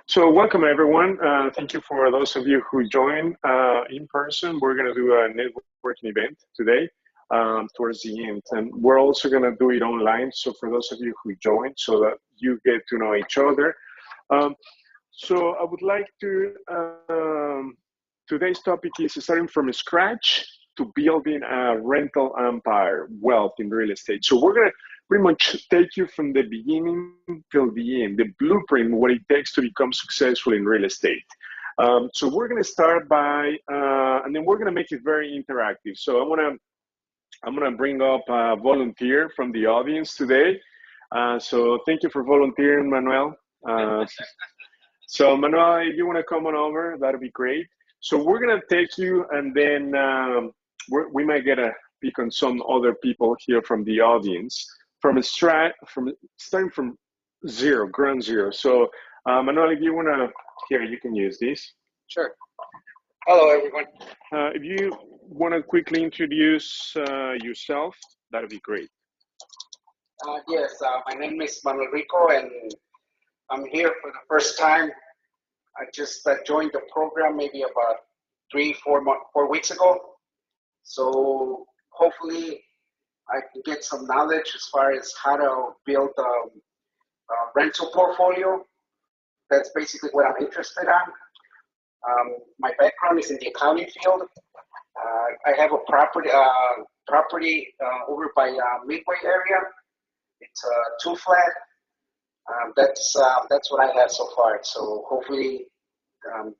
So welcome everyone. Thank you for those of you who joined in person. We're going to do a networking event today towards the end, and we're also going to do it online. So for those of you who joined, so that you get to know each other. So I would like to, today's topic is starting from scratch to building a rental empire, wealth in real estate. So we're going to pretty much take you from the beginning till the end, the blueprint, what it takes to become successful in real estate. So we're going to start by, and then we're going to make it very interactive. So I'm going to bring up a volunteer from the audience today. So thank you for volunteering, Manuel. So Manuel, if you want to come on over, that'd be great. So we're going to take you, and then we might get a peek on some other people here from the audience. Starting from zero, ground zero. So Manuel, if you want to, here, you can use this. Sure. Hello, everyone. If you want to quickly introduce yourself, that would be great. Yes, my name is Manuel Rico, and I'm here for the first time. I just joined the program maybe about 4 weeks ago. So hopefully I can get some knowledge as far as how to build a rental portfolio. That's basically what I'm interested in. My background is in the accounting field. I have a property over by Midway area. It's a 2-flat. That's what I have so far. So hopefully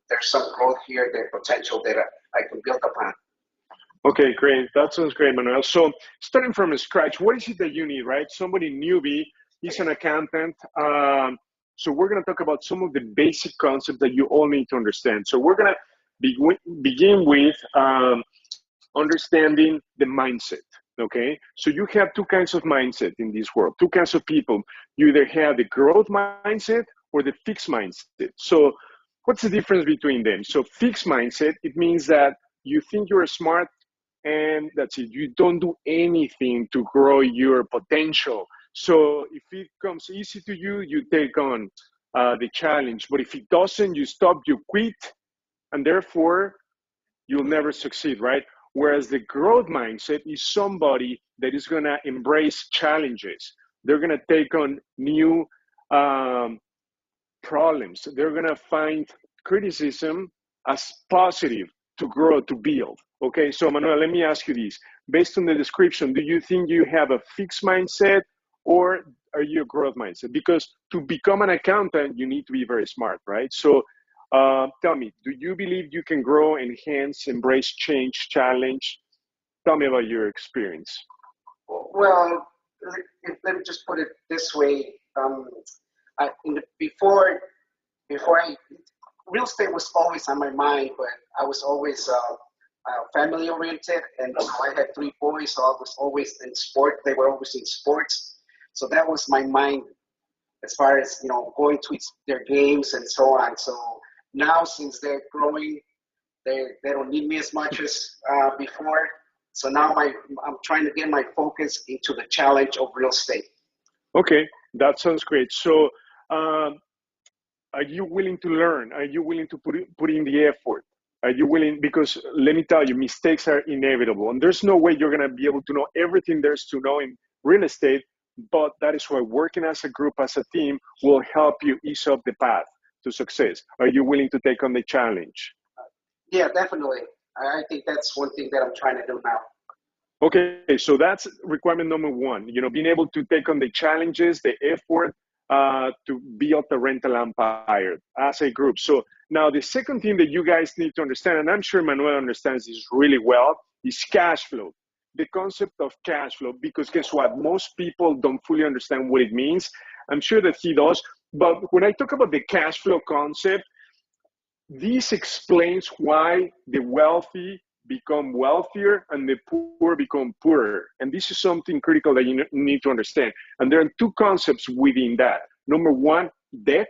there's some growth here, the potential that I can build upon. Okay, great. That sounds great, Manuel. So starting from scratch, what is it that you need, right? Somebody newbie, he's an accountant. So we're going to talk about some of the basic concepts that you all need to understand. So we're going to begin with understanding the mindset, okay? So you have two kinds of mindset in this world, two kinds of people. You either have the growth mindset or the fixed mindset. So what's the difference between them? So fixed mindset, it means that you think you're smart, and that's it. You don't do anything to grow your potential. So if it comes easy to you, you take on the challenge. But if it doesn't, you stop, you quit, and therefore you'll never succeed, right? Whereas the growth mindset is somebody that is going to embrace challenges. They're going to take on new problems. They're going to find criticism as positive to grow, to build. Okay, so Manuel, let me ask you this. Based on the description, do you think you have a fixed mindset or are you a growth mindset? Because to become an accountant, you need to be very smart, right? So tell me, do you believe you can grow, enhance, embrace change, challenge? Tell me about your experience. Well, let me just put it this way. Before real estate was always on my mind, but I was always family oriented, and I had 3 boys, so I was always in sport. They were always in sports, so that was my mind as far as going to their games and so on. So now, since they're growing, they don't need me as much as before. So now I'm trying to get my focus into the challenge of real estate. Okay, that sounds great. So are you willing to learn? Are you willing to put in the effort? Are you willing? Because let me tell you, mistakes are inevitable, and there's no way you're going to be able to know everything there's to know in real estate, but that is why working as a group, as a team, will help you ease up the path to success. Are you willing to take on the challenge? Yeah, definitely. I think that's one thing that I'm trying to do now. Okay, so that's requirement number 1, being able to take on the challenges, the effort, to build a rental empire as a group. So now the second thing that you guys need to understand, and I'm sure Manuel understands this really well, is cash flow. The concept of cash flow, because guess what? Most people don't fully understand what it means. I'm sure that he does. But when I talk about the cash flow concept, this explains why the wealthy become wealthier and the poor become poorer. And this is something critical that you need to understand. And there are 2 concepts within that. Number 1, debt.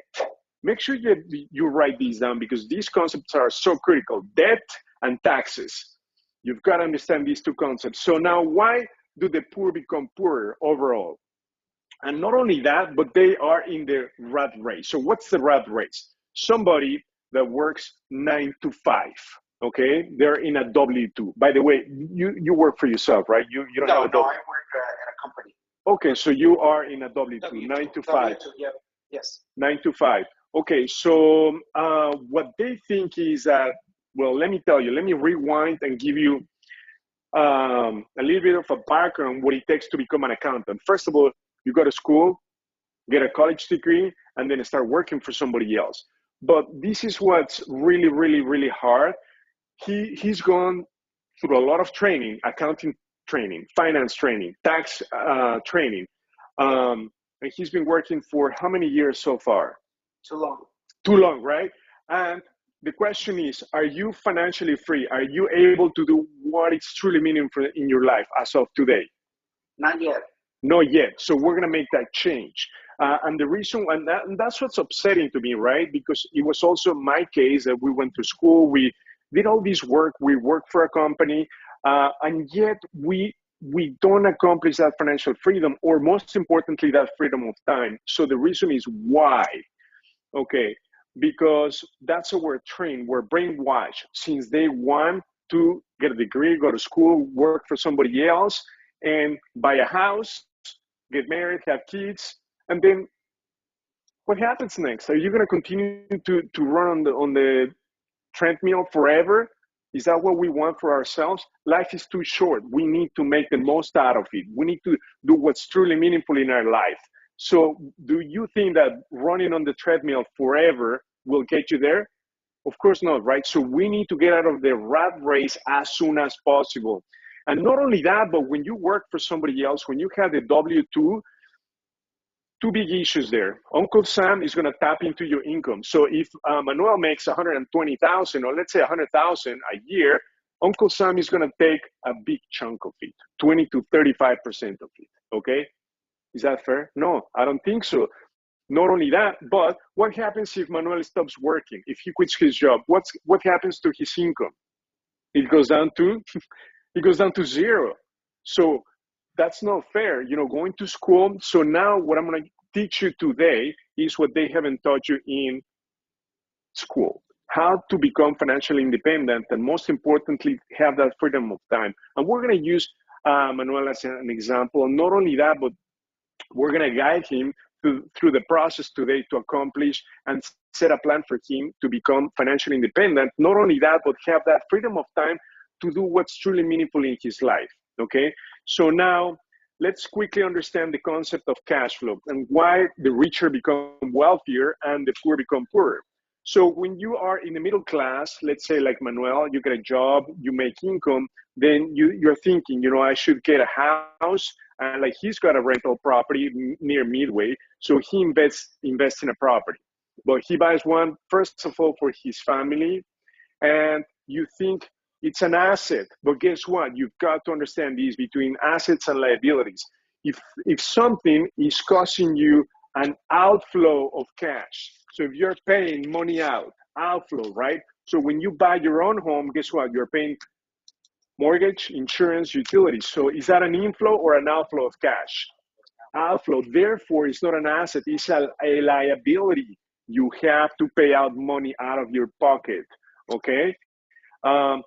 Make sure you write these down because these concepts are so critical. Debt and taxes. You've got to understand these 2 concepts. So now, why do the poor become poorer overall? And not only that, but they are in the rat race. So what's the rat race? somebody that works 9 to 5. Okay, they're in a W-2. By the way, you work for yourself, right? You don't have a No, I work at a company. Okay, so you are in a W-2, 9 to 5. W2, yeah. Yes. 9 to 5. Okay, so what they think is that, well, let me tell you, let me rewind and give you a little bit of a background what it takes to become an accountant. First of all, you go to school, get a college degree, and then start working for somebody else. But this is what's really, really, really hard. He's gone through a lot of training, accounting training, finance training, tax training. And he's been working for how many years so far? Too long. Too long, right? And the question is, are you financially free? Are you able to do what is truly meaningful in your life as of today? Not yet. Not yet. So we're going to make that change. And the reason, and that's what's upsetting to me, right? Because it was also my case that we went to school, we did all this work, we worked for a company, and yet we don't accomplish that financial freedom, or most importantly, that freedom of time. So the reason is why. Okay, because that's how we're trained, we're brainwashed since day one to get a degree, go to school, work for somebody else, and buy a house, get married, have kids, and then what happens next? Are you going to continue to run on the treadmill forever? Is that what we want for ourselves? Life is too short. We need to make the most out of it. We need to do what's truly meaningful in our life. So do you think that running on the treadmill forever will get you there? Of course not, right? So we need to get out of the rat race as soon as possible. And not only that, but when you work for somebody else, when you have the W-2, two big issues there. Uncle Sam is going to tap into your income. So if Manuel makes 120,000, or let's say 100,000 a year, Uncle Sam is going to take a big chunk of it, 20 to 35% of it. Okay, is that fair? No, I don't think so. Not only that, but what happens if Manuel stops working? If he quits his job, what happens to his income? It goes down to zero. So that's not fair, going to school. So now what I'm going to teach you today is what they haven't taught you in school: how to become financially independent, and most importantly, have that freedom of time. And we're going to use Manuel as an example. Not only that, but we're going to guide him through the process today to accomplish and set a plan for him to become financially independent. Not only that, but have that freedom of time to do what's truly meaningful in his life. Okay, so now let's quickly understand the concept of cash flow and why the richer become wealthier and the poor become poorer. So when you are in the middle class, let's say like Manuel, you get a job, you make income, then you're thinking, I should get a house, and like he's got a rental property near Midway, so he invests in a property. But he buys one, first of all, for his family, and you think it's an asset. But guess what? You've got to understand this between assets and liabilities. If something is causing you an outflow of cash, so if you're paying money outflow, right? So when you buy your own home, guess what? You're paying mortgage, insurance, utilities. So is that an inflow or an outflow of cash? Outflow. Therefore, it's not an asset, it's a liability. You have to pay out money out of your pocket, okay?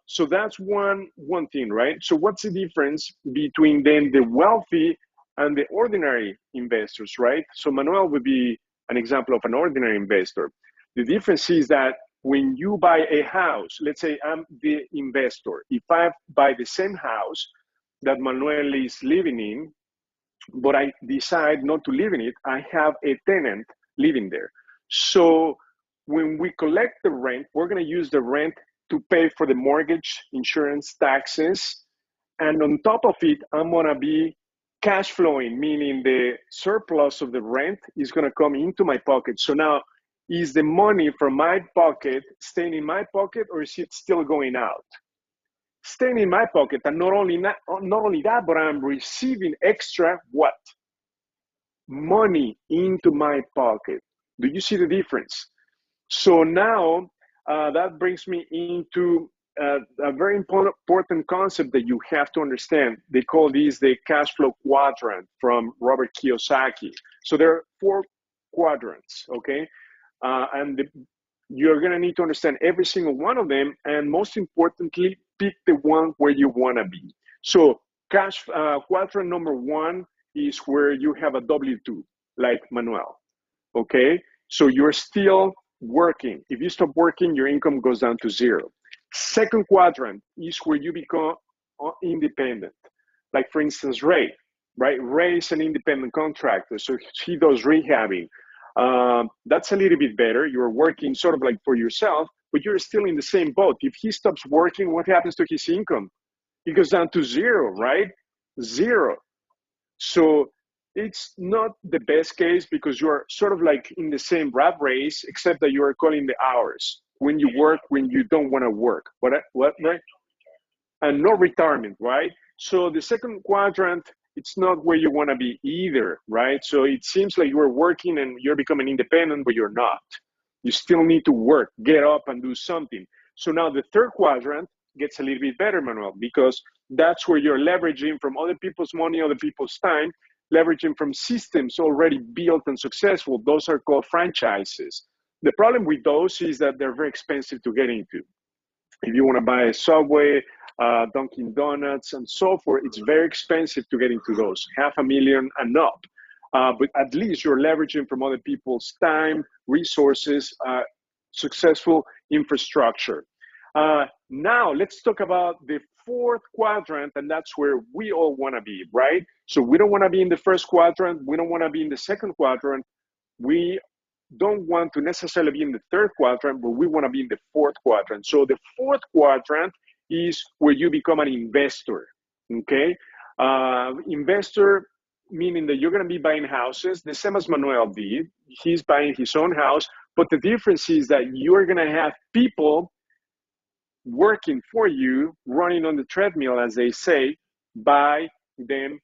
So that's one thing, right? So what's the difference between then the wealthy and the ordinary investors, right? So Manuel would be an example of an ordinary investor. The difference is that when you buy a house, let's say I'm the investor. If I buy the same house that Manuel is living in, but I decide not to live in it, I have a tenant living there. So when we collect the rent, we're going to use the rent to pay for the mortgage, insurance, taxes. And on top of it, I'm going to be cash flowing, meaning the surplus of the rent is going to come into my pocket. So now, is the money from my pocket staying in my pocket, or is it still going out? Staying in my pocket. And not only that, but I'm receiving extra what? Money into my pocket. Do you see the difference? So now that brings me into a very important concept that you have to understand. They call these the cash flow quadrant from Robert Kiyosaki. So there are 4 quadrants, okay? And You're going to need to understand every single one of them, and most importantly, pick the one where you want to be. So quadrant number one is where you have a W-2, like Manuel, okay? So you're still working. If you stop working, your income goes down to zero. Second quadrant is where you become independent. Like for instance, Ray, right? Ray is an independent contractor, so he does rehabbing. That's a little bit better. You're working sort of like for yourself, but you're still in the same boat. If he stops working, what happens to his income? It goes down to zero, right? Zero. So it's not the best case because you're sort of like in the same rat race, except that you are calling the hours when you work, when you don't want to work. What, right? And no retirement, right? So the second quadrant, it's not where you want to be either, right? So it seems like you're working and you're becoming independent, but you're not. You still need to work, get up and do something. So now the third quadrant gets a little bit better, Manuel, because that's where you're leveraging from other people's money, other people's time, leveraging from systems already built and successful. Those are called franchises. The problem with those is that they're very expensive to get into. If you want to buy a Subway, Dunkin' Donuts, and so forth, it's very expensive to get into those, $500,000 and up. But at least you're leveraging from other people's time, resources, successful infrastructure. Now, let's talk about the fourth quadrant, and that's where we all want to be, right? So we don't want to be in the first quadrant. We don't want to be in the second quadrant. We don't want to necessarily be in the third quadrant, but we want to be in the fourth quadrant. So the fourth quadrant is where you become an investor, okay? Investor, meaning that you're going to be buying houses, the same as Manuel did. He's buying his own house, but the difference is that you're going to have people working for you, running on the treadmill, as they say, by them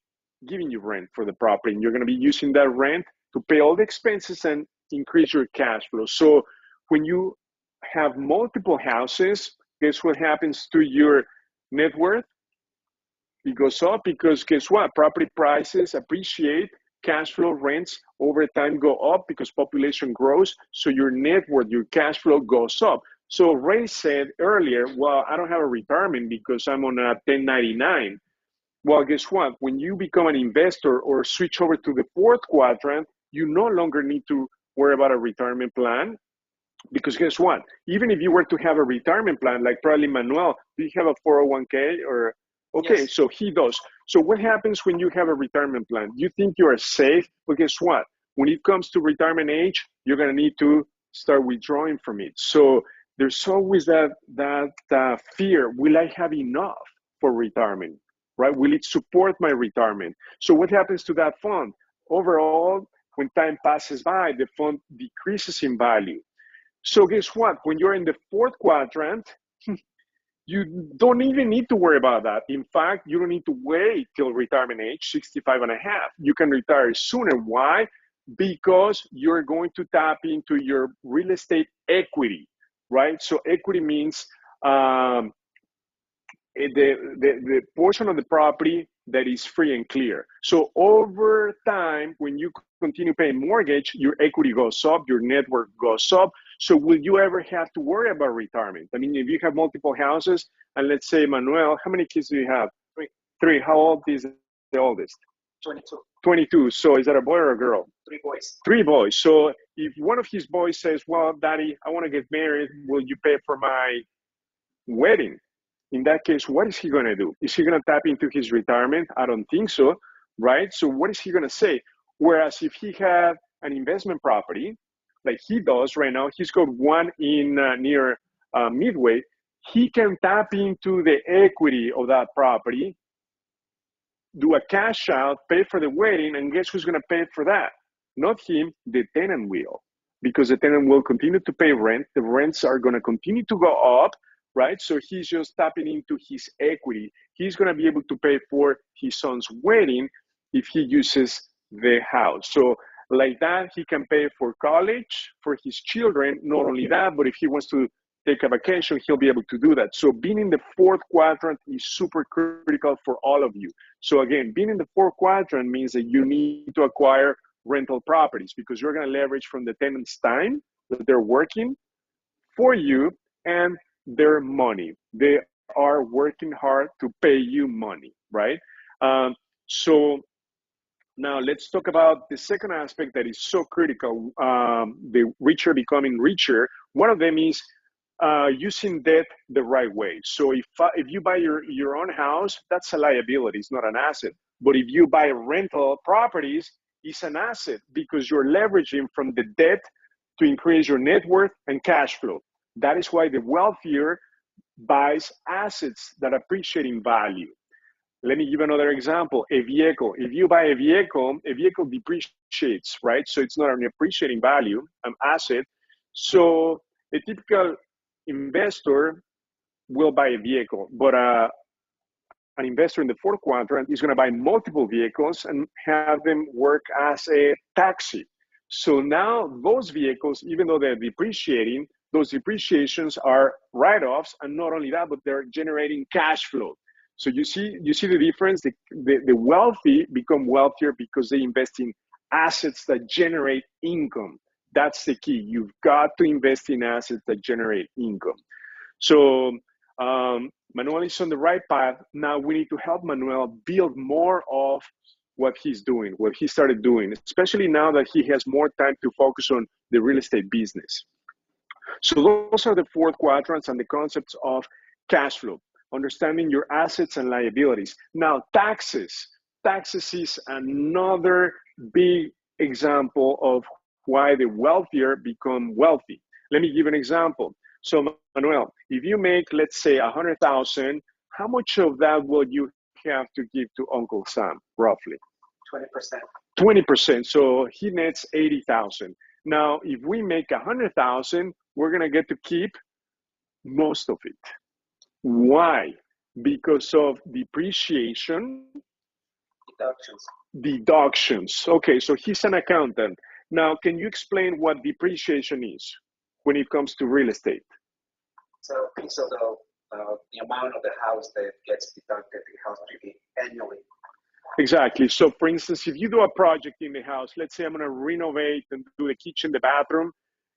giving you rent for the property. And you're going to be using that rent to pay all the expenses and increase your cash flow. So when you have multiple houses, guess what happens to your net worth? It goes up because guess what? Property prices appreciate, cash flow rents over time go up because population grows. So your net worth, your cash flow goes up. So Ray said earlier, well, I don't have a retirement because I'm on a 1099. Well, guess what? When you become an investor or switch over to the fourth quadrant, you no longer need to worry about a retirement plan because guess what? Even if you were to have a retirement plan, like probably Manuel, do you have a 401k or? Okay, yes. So he does. So what happens when you have a retirement plan? You think you are safe, but guess what? When it comes to retirement age, you're going to need to start withdrawing from it. So there's always that fear. Will I have enough for retirement? Right? Will it support my retirement? So what happens to that fund? Overall, when time passes by, the fund decreases in value. So guess what? When you're in the fourth quadrant, you don't even need to worry about that. In fact, you don't need to wait till retirement age, 65 and a half. You can retire sooner. Why? Because you're going to tap into your real estate equity, right? So equity means the portion of the property that is free and clear. So over time, when you continue paying mortgage, your equity goes up, your net worth goes up. So will you ever have to worry about retirement? I mean, if you have multiple houses, and let's say, Manuel, how many kids do you have? Three. How old is the oldest? 22. 22. So is that a boy or a girl? 3 boys. 3 boys. So if one of his boys says, well, Daddy, I want to get married, will you pay for my wedding? In that case, what is he going to do? Is he going to tap into his retirement? I don't think so, right? So what is he going to say? Whereas if he had an investment property, like he does right now, he's got one in near Midway, he can tap into the equity of that property, do a cash out, pay for the wedding, and guess who's going to pay for that? Not him, the tenant will, because the tenant will continue to pay rent. The rents are going to continue to go up, right? So he's just tapping into his equity. He's going to be able to pay for his son's wedding if he uses the house. So like that, he can pay for college for his children. Not only that, but if he wants to take a vacation, he'll be able to do that. So being in the fourth quadrant is super critical for all of you. So again, being in the fourth quadrant means that you need to acquire rental properties because you're going to leverage from the tenant's time that they're working for you and their money. They are working hard to pay you money, right? So now let's talk about the second aspect that is so critical. The richer becoming richer. One of them is using debt the right way. So if you buy your own house, that's a liability, it's not an asset. But if you buy rental properties, it's an asset because you're leveraging from the debt to increase your net worth and cash flow. That is why the wealthier buys assets that appreciate in value. Let me give another example. A vehicle. If you buy a vehicle depreciates, right? So it's not an appreciating value, an asset. So a typical investor will buy a vehicle, but an investor in the fourth quadrant is going to buy multiple vehicles and have them work as a taxi. So now those vehicles, even though they're depreciating, those depreciations are write-offs, and not only that, but they're generating cash flow. So you see the difference. The wealthy become wealthier because they invest in assets that generate income. That's the key. You've got to invest in assets that generate income. So Manuel is on the right path. Now we need to help Manuel build more of what he's doing, what he started doing, especially now that he has more time to focus on the real estate business. So those are the four quadrants and the concepts of cash flow, understanding your assets and liabilities. Now, taxes. Taxes is another big example of why the wealthier become wealthy. Let me give an example. So Manuel, if you make, let's say, 100,000, how much of that will you have to give to Uncle Sam, roughly? 20%. 20%. So he nets 80,000. Now, if we make 100,000, we're gonna get to keep most of it. Why? Because of depreciation. Deductions. Okay, so he's an accountant. Now, can you explain what depreciation is when it comes to real estate? So a piece of the amount of the house that gets deducted, the house review annually. Exactly. So for instance, if you do a project in the house, let's say I'm going to renovate and do the kitchen, the bathroom,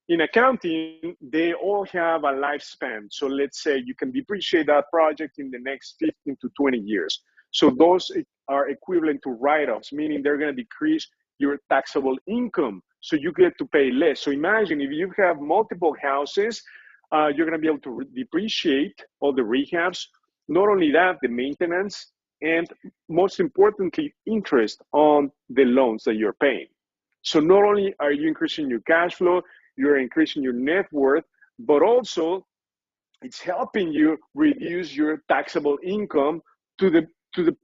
in accounting, they all have a lifespan. So let's say you can depreciate that project in the next 15 to 20 years. So those are equivalent to write-offs, meaning they're going to decrease your taxable income. So you get to pay less. So imagine if you have multiple houses, you're going to be able to depreciate all the rehabs. Not only that, the maintenance, and most importantly, interest on the loans that you're paying. So not only are you increasing your cash flow, you're increasing your net worth, but also it's helping you reduce your taxable income to the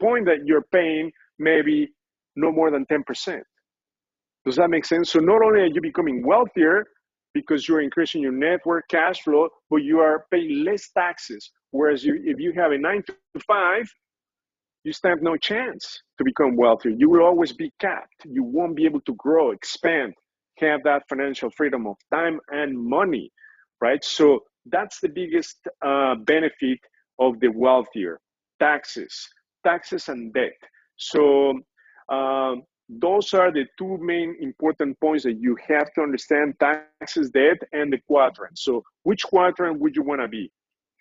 point that you're paying maybe no more than 10%. Does that make sense? So not only are you becoming wealthier because you're increasing your net worth, cash flow, but you are paying less taxes. Whereas if you have a 9 to 5, you stand no chance to become wealthy. You will always be capped. You won't be able to grow, expand, have that financial freedom of time and money, right? So that's the biggest benefit of the wealthier: taxes and debt. So those are the two main important points that you have to understand: taxes, debt, and the quadrant. So which quadrant would you want to be?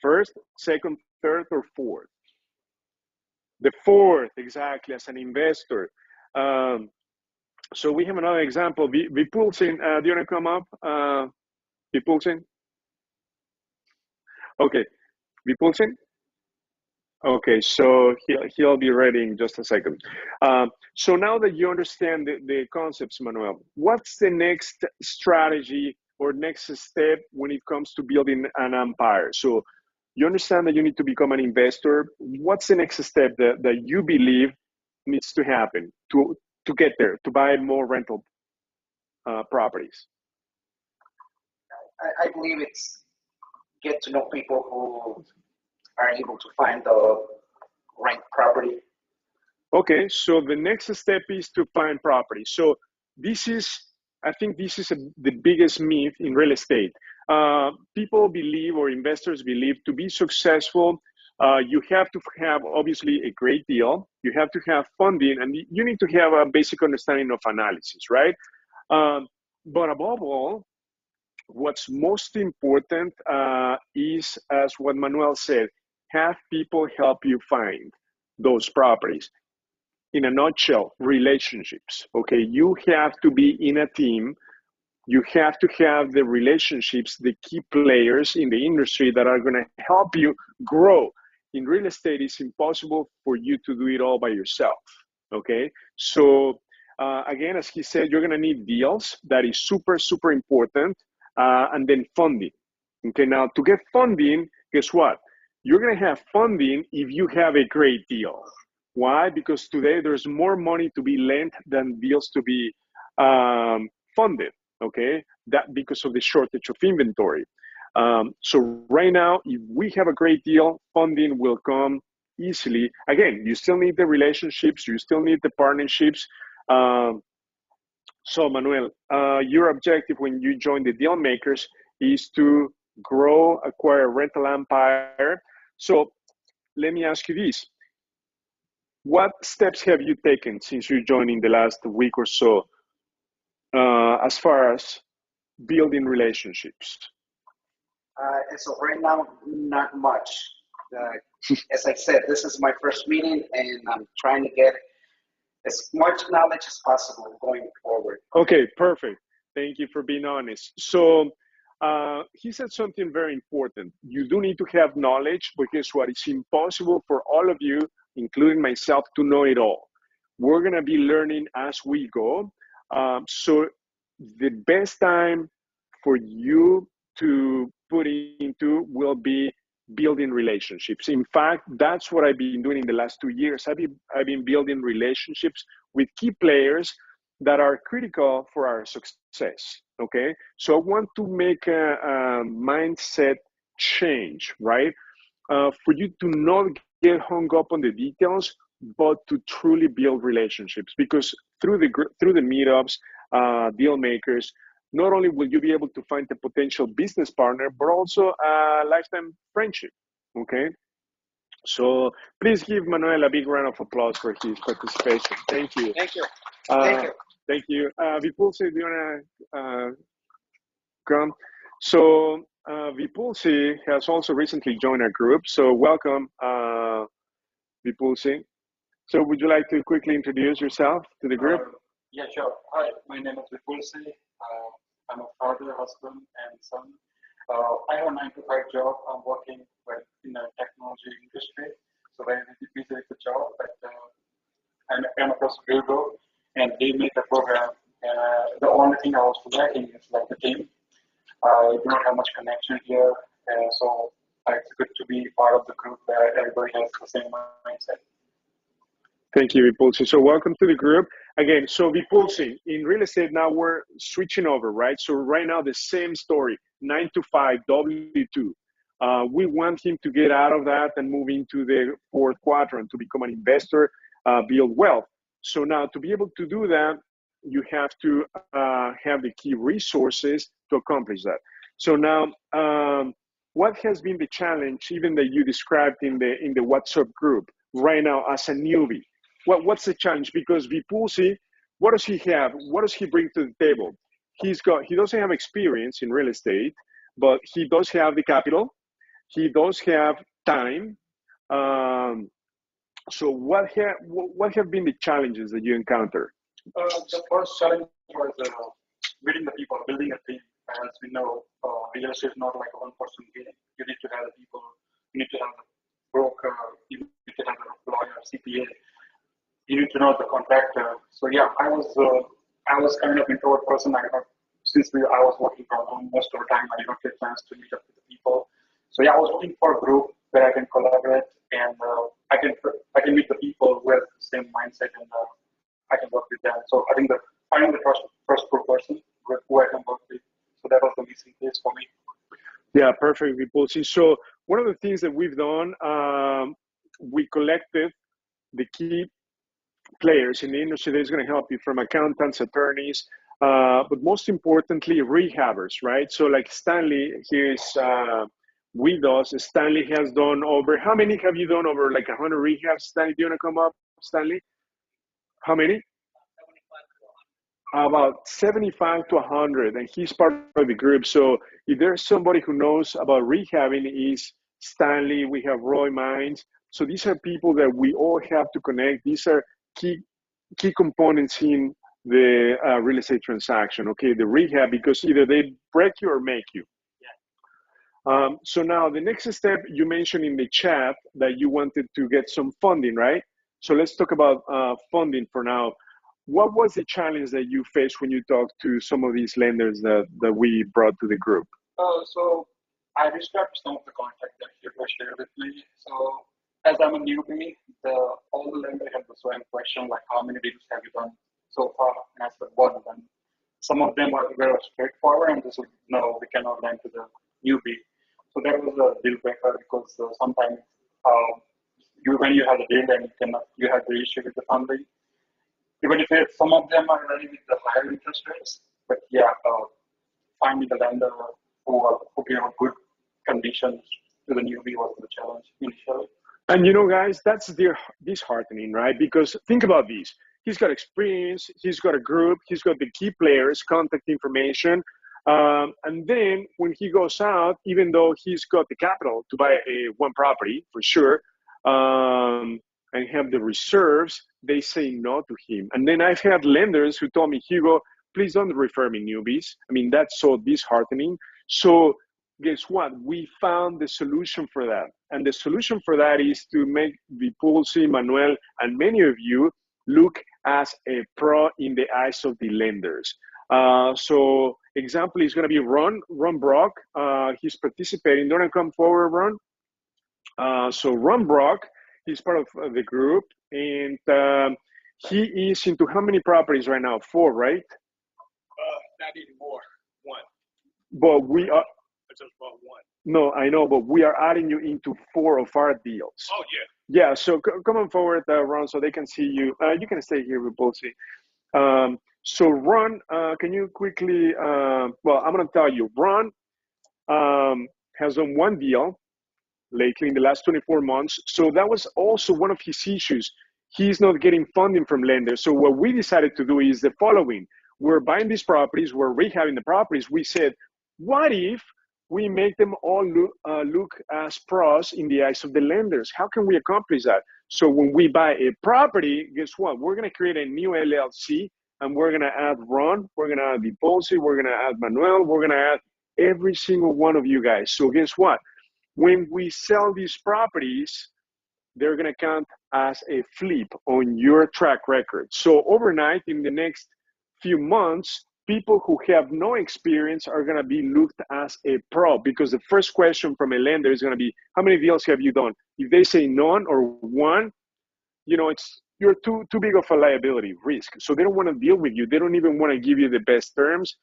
First, second, third, or fourth? The fourth, exactly, as an investor. So we have another example. Vipulsin, do you want to come up? Vipulsin? Okay, Vipulsin? Okay, so he'll be ready in just a second. So now that you understand the concepts, Manuel, what's the next strategy or next step when it comes to building an empire? So you understand that you need to become an investor. What's the next step that you believe needs to happen to get there, to buy more rental properties? I believe it's get to know people who are able to find the right property. Okay, so the next step is to find property. So I think this is the biggest myth in real estate. People believe, or investors believe, to be successful, you have to have obviously a great deal, you have to have funding, and you need to have a basic understanding of analysis, right? But above all, what's most important is, as what Manuel said, have people help you find those properties. In a nutshell, relationships. Okay, you have to be in a team. You have to have the relationships, the key players in the industry that are going to help you grow. In real estate, it's impossible for you to do it all by yourself. Okay, so again, as he said, you're going to need deals. That is super, super important. And then funding. Okay, now to get funding, guess what? You're going to have funding if you have a great deal. Why? Because today there's more money to be lent than deals to be funded. Okay, that because of the shortage of inventory. So right now, if we have a great deal, funding will come easily. Again, you still need the relationships, you still need the partnerships. So Manuel, your objective when you join the deal makers is to grow, acquire a rental empire. So let me ask you this. What steps have you taken since you joined in the last week or so as far as building relationships? And so right now, not much. As I said, this is my first meeting, and I'm trying to get as much knowledge as possible going forward. Okay, perfect. Thank you for being honest. So he said something very important. You do need to have knowledge, but guess what? It's impossible for all of you, including myself, to know it all. We're going to be learning as we go. So the best time for you to put into will be building relationships. In fact, that's what I've been doing in the last 2 years. I've been building relationships with key players that are critical for our success. Okay, so I want to make a mindset change, right? For you to not get hung up on the details, but to truly build relationships. Because through the meetups, deal makers, not only will you be able to find a potential business partner, but also a lifetime friendship. Okay, so please give Manuel a big round of applause for his participation. Thank you. Thank you. Thank you. Thank you. Vipulsi, do you want to come? So Vipulsi has also recently joined our group. So welcome, Vipulsi. So would you like to quickly introduce yourself to the group? Yeah, sure. Hi, my name is Vipulsi. I'm a father, husband, and son. I have a 9-to-5 job. I'm working in the technology industry, so very busy with the job. But I came across DealVault, and they made a program. The only thing I was lacking is like the team. I do not have much connection here, so it's good to be part of the group where everybody has the same mindset. Thank you, Vipulsi. So welcome to the group. Again, so Vipulsi, in real estate now we're switching over, right? So right now the same story, 9-to-5, W2. We want him to get out of that and move into the fourth quadrant to become an investor, build wealth. So now to be able to do that, you have to have the key resources to accomplish that. So now, what has been the challenge, even that you described in the WhatsApp group right now as a newbie? What's the challenge? Because Vipulsi, what does he have? What does he bring to the table? He doesn't have experience in real estate, but he does have the capital. He does have time. So what have been the challenges that you encounter? The first challenge was meeting the people, building a team. As we know, real estate is not like a one-person game. You need to have the people. You need to have the broker. You need to have the lawyer, CPA. You need to know the contractor. So yeah, I was kind of introvert person. I was working from home most of the time, I did not get a chance to meet up with the people. So yeah, I was looking for a group where I can collaborate and I can meet the people who have the same mindset and I can work with them. So I think that finding the trustful person who I can work with. So that was the missing piece for me. Yeah, perfect, Vipulsi. So one of the things that we've done, we collected the key players in the industry that is going to help you, from accountants, attorneys, but most importantly, rehabbers, right? So like Stanley here is with us. Stanley has done over, how many have you done over like 100 rehabs? Stanley, do you want to come up, Stanley? How many? About 75 to 100, and he's part of the group. So if there's somebody who knows about rehabbing, is Stanley. We have Roy Mines. So these are people that we all have to connect. These are key components in the real estate transaction. Okay, the rehab, because either they break you or make you. So now the next step, you mentioned in the chat that you wanted to get some funding, right? So let's talk about funding for now. What was the challenge that you faced when you talked to some of these lenders that we brought to the group? So I reached out to some of the contacts that you shared with me. So as I'm a newbie, all the lenders have the same question, like how many deals have you done so far? And I said one. And some of them are very straightforward and they said, no, we cannot lend to the newbie. So that was a deal breaker because sometimes when you have a deal and you have the issue with the funding. Even if some of them are ready with the higher interest rates, but finding the lender who give good conditions to the newbie was the challenge initially. And you know, guys, that's disheartening, right? Because think about this. He's got experience, he's got a group, he's got the key players, contact information. And then when he goes out, even though he's got the capital to buy one property for sure, and have the reserves, they say no to him. And then I've had lenders who told me, Hugo, please don't refer me newbies. I mean, that's so disheartening. So guess what? We found the solution for that. And the solution for that is to make Dllc, Manuel, and many of you look as a pro in the eyes of the lenders. So example is going to be Ron Brock. He's participating. Don't you come forward, Ron? So Ron Brock, he's part of the group, and he is into how many properties right now? 4, right? Not anymore. 1. But we are. I just bought 1. No, I know, but we are adding you into 4 of our deals. Oh yeah. Yeah. So come on forward, Ron, so they can see you. You can stay here with Dllc. So Ron, can you quickly? Well, I'm going to tell you, Ron has done 1 deal lately in the last 24 months. So that was also one of his issues. He's not getting funding from lenders. So what we decided to do is the following. We're buying these properties, we're rehabbing the properties. We said, what if we make them all look as pros in the eyes of the lenders? How can we accomplish that? So when we buy a property, guess what? We're going to create a new LLC, and we're going to add Ron, we're going to add Dllc, we're going to add Manuel, we're going to add every single one of you guys. So guess what? When we sell these properties, they're going to count as a flip on your track record. So overnight, in the next few months, people who have no experience are going to be looked as a pro, because the first question from a lender is going to be, how many deals have you done? If they say none or 1, you know, you're too big of a liability risk. So they don't want to deal with you. They don't even want to give you the best terms.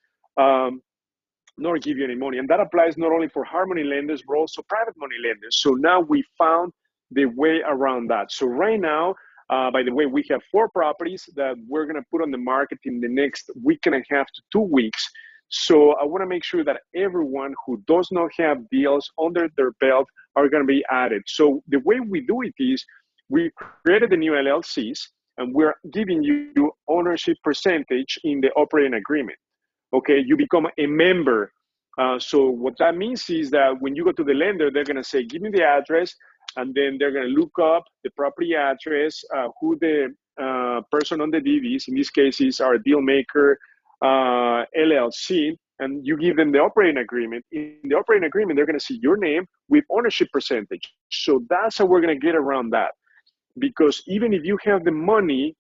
Nor give you any money. And that applies not only for hard money lenders, but also private money lenders. So now we found the way around that. So right now, by the way, we have 4 properties that we're going to put on the market in the next week and a half to 2 weeks. So I want to make sure that everyone who does not have deals under their belt are going to be added. So the way we do it is we created the new LLCs, and we're giving you ownership percentage in the operating agreement. Okay, you become a member. So what that means is that when you go to the lender, they're going to say, give me the address, and then they're going to look up the property address, who the person on the deed is. In this case, is our deal maker LLC, and you give them the operating agreement. In the operating agreement, they're going to see your name with ownership percentage. So that's how we're going to get around that. Because even if you have the money,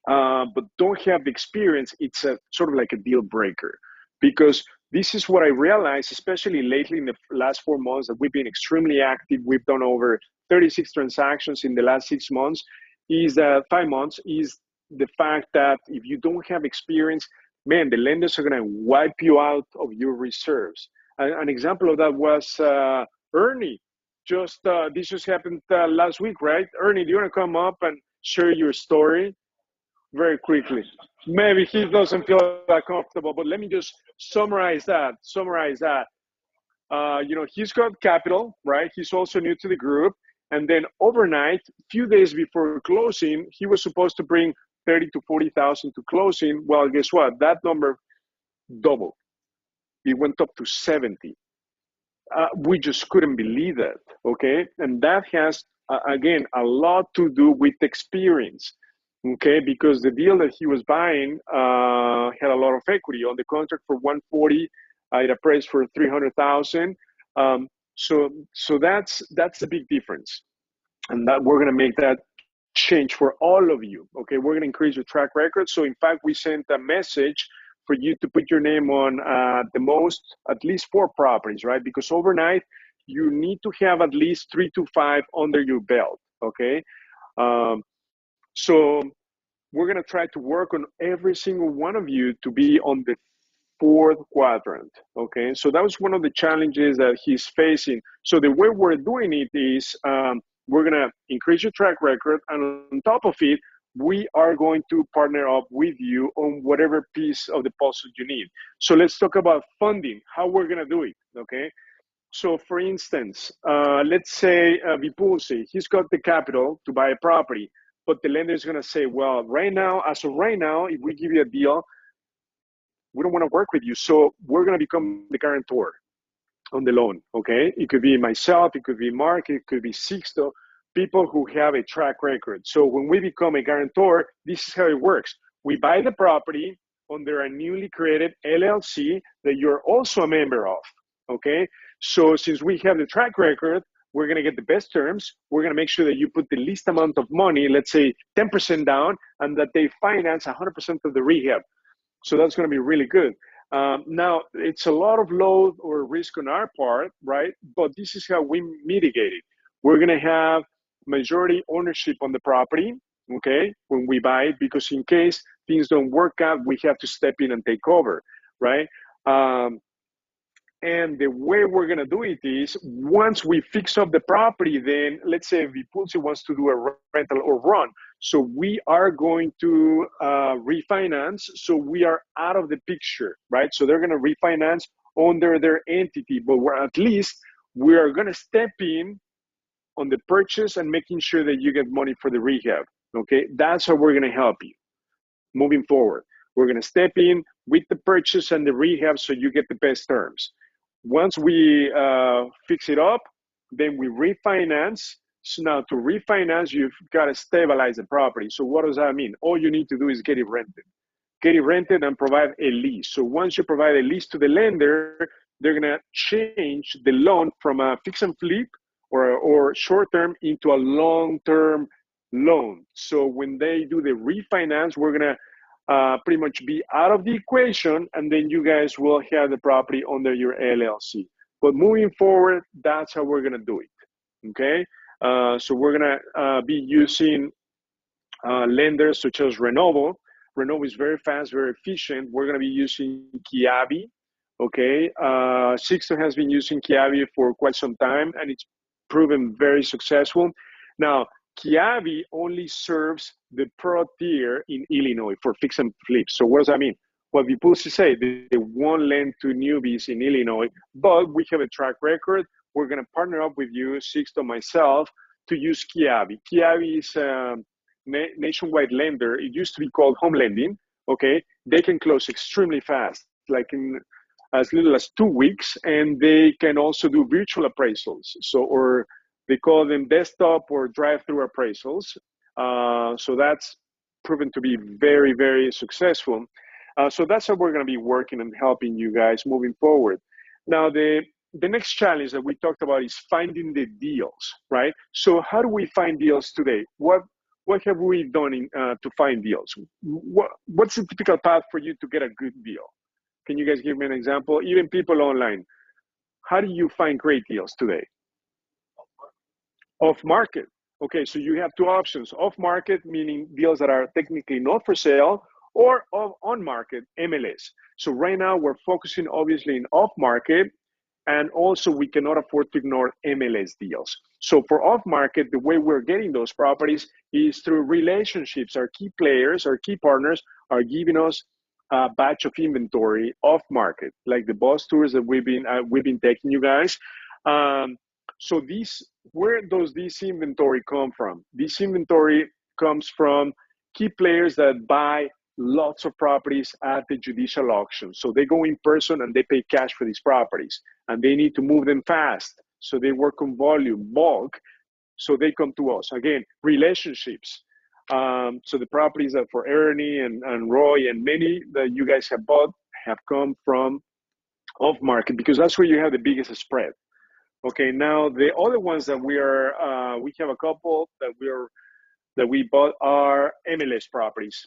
but don't have the experience, it's a sort of like a deal breaker. Because this is what I realized, especially lately in the last 4 months, that we've been extremely active. We've done over 36 transactions in the last 6 months. 5 months is the fact that if you don't have experience, man, the lenders are going to wipe you out of your reserves. An example of that was Ernie. This just happened last week, right? Ernie, do you want to come up and share your story very quickly? Maybe he doesn't feel that comfortable, but let me just summarize that. You know, he's got capital, right? He's also new to the group. And then overnight, a few days before closing, he was supposed to bring 30 to 40,000 to closing. Well, guess what? That number doubled. It went up to 70. We just couldn't believe that, okay? And that has, again, a lot to do with experience, okay? Because the deal that he was buying had a lot of equity on the contract for 140, it appraised for 300,000. So that's the big difference, and that we're gonna make that change for all of you, okay? We're gonna increase your track record. So in fact, we sent a message for you to put your name on at least 4 properties, right? Because overnight, you need to have at least 3 to 5 under your belt, okay? So we're gonna try to work on every single one of you to be on the 4th quadrant, okay? So that was one of the challenges that he's facing. So the way we're doing it is we're gonna increase your track record, and on top of it, we are going to partner up with you on whatever piece of the puzzle you need. So let's talk about funding, how we're gonna do it, okay? So for instance, let's say Vipulsi, he's got the capital to buy a property, but the lender is gonna say, well, right now, as of right now, if we give you a deal, we don't wanna work with you, so we're gonna become the guarantor on the loan, okay? It could be myself, it could be Mark, it could be Sixto, people who have a track record. So when we become a guarantor, this is how it works. We buy the property under a newly created LLC that you're also a member of, okay? So since we have the track record, we're gonna get the best terms. We're gonna make sure that you put the least amount of money, let's say 10% down, and that they finance 100% of the rehab. So that's gonna be really good. Now, it's a lot of load or risk on our part, right? But this is how we mitigate it. We're gonna have majority ownership on the property, okay, when we buy it, because in case things don't work out, we have to step in and take over, right? And the way we're gonna do it is, once we fix up the property, then let's say Vipulsi wants to do a rental or run. So we are going to refinance, so we are out of the picture, right? So they're gonna refinance under their entity, but at least we are gonna step in on the purchase and making sure that you get money for the rehab, okay? That's how we're gonna help you moving forward. We're gonna step in with the purchase and the rehab so you get the best terms. Once we fix it up, then we refinance. So now to refinance, you've got to stabilize the property. So what does that mean? All you need to do is get it rented. Get it rented and provide a lease. So once you provide a lease to the lender, they're gonna change the loan from a fix and flip or short-term into a long-term loan. So when they do the refinance, we're gonna pretty much be out of the equation, and then you guys will have the property under your LLC. But moving forward, that's how we're gonna do it, okay? So we're gonna be using lenders such as Renovo. Renovo is very fast, very efficient. We're gonna be using Kiavi, okay? Sixto has been using Kiavi for quite some time, and it's proven very successful. Now, Kiavi only serves the pro tier in Illinois for fix and flips. So what does that mean? What Vipulsi say, they won't lend to newbies in Illinois, but we have a track record. We're gonna partner up with you, Sixto, myself, to use Kiavi. Kiavi is a nationwide lender. It used to be called home lending, okay? They can close extremely fast, like in as little as 2 weeks, and they can also do virtual appraisals. So, or they call them desktop or drive-through appraisals. So that's proven to be very, very successful. So that's how we're gonna be working and helping you guys moving forward. Now, the next challenge that we talked about is finding the deals, right? So how do we find deals today? What have we done to find deals? What's the typical path for you to get a good deal? Can you guys give me an example? Even people online, how do you find great deals today? Off market. Okay, so you have 2 options. Off market, meaning deals that are technically not for sale, or on market, MLS. So right now we're focusing obviously in off market, and also we cannot afford to ignore MLS deals. So for off market, the way we're getting those properties is through relationships. Our key players, our key partners are giving us a batch of inventory off market, like the bus tours that we've been taking you guys. So where does this inventory come from? This inventory comes from key players that buy lots of properties at the judicial auction. So they go in person and they pay cash for these properties, and they need to move them fast. So they work on volume, bulk. So they come to us. Again, relationships. So the properties that for Ernie and Roy and many that you guys have bought have come from off market, because that's where you have the biggest spread. Okay, now the other ones that we have a couple that we bought are MLS properties.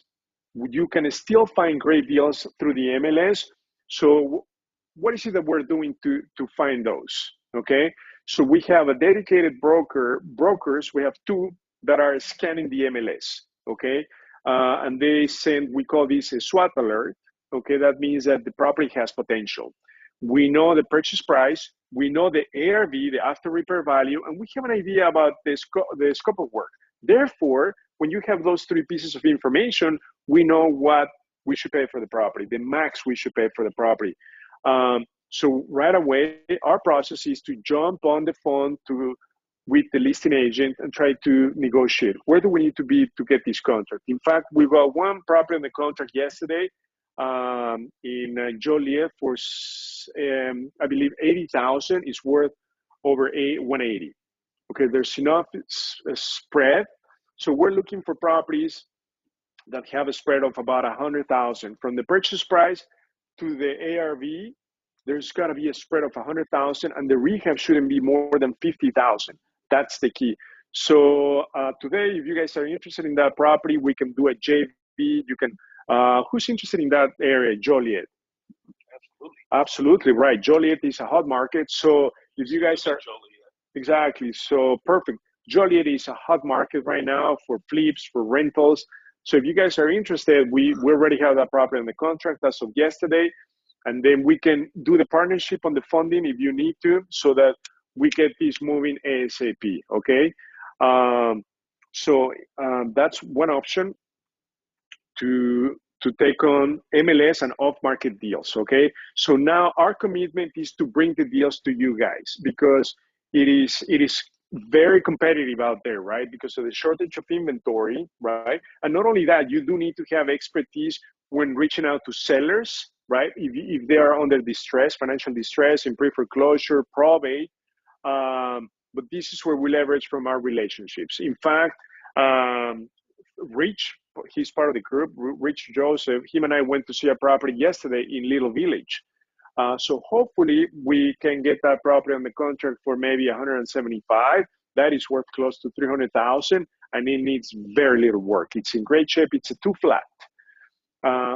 You can still find great deals through the MLS. So what is it that we're doing to find those? Okay, so we have a dedicated brokers. We have two that are scanning the MLS. Okay, and they send, we call this a SWOT alert. Okay, that means that the property has potential. We know the purchase price, we know the ARV, the after repair value, and we have an idea about the scope of work. Therefore, when you have those three pieces of information, we know what we should pay for the property, the max we should pay for the property. So right away, our process is to jump on the phone with the listing agent and try to negotiate. Where do we need to be to get this contract? In fact, we got one property on the contract yesterday in Joliet for, I believe, 80,000. Is worth over 180. Okay, there's enough spread. So we're looking for properties that have a spread of about 100,000 from the purchase price to the ARV. There's got to be a spread of 100,000, and the rehab shouldn't be more than 50,000. That's the key. So today, if you guys are interested in that property, we can do a JV. You can. Who's interested in that area, Joliet? Absolutely right. Joliet is a hot market. So if you guys are exactly, so perfect. Joliet is a hot market right now for flips, for rentals. So if you guys are interested, we already have that property on the contract as of yesterday, and then we can do the partnership on the funding if you need to, so that we get this moving ASAP. Okay, that's one option to take on MLS and off-market deals. Okay, so now our commitment is to bring the deals to you guys, because it is very competitive out there, right? Because of the shortage of inventory, right? And not only that, you do need to have expertise when reaching out to sellers, right? If they are under distress, financial distress, in pre-foreclosure, probate. But this is where we leverage from our relationships. In fact, Rich, he's part of the group, Rich Joseph, him and I went to see a property yesterday in Little Village. So hopefully we can get that property on the contract for maybe 175. That is worth close to 300,000, and it needs very little work. It's in great shape. It's a 2-flat.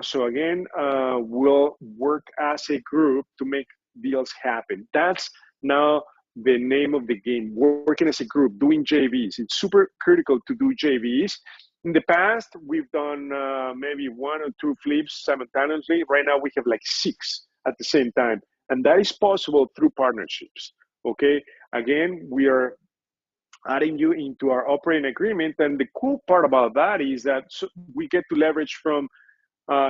So again, we'll work as a group to make deals happen. That's now the name of the game, working as a group, doing JVs. It's super critical to do JVs. In the past, we've done maybe 1 or 2 flips simultaneously. Right now, we have like 6 at the same time. And that is possible through partnerships, okay? Again, we are adding you into our operating agreement. And the cool part about that is that we get to leverage from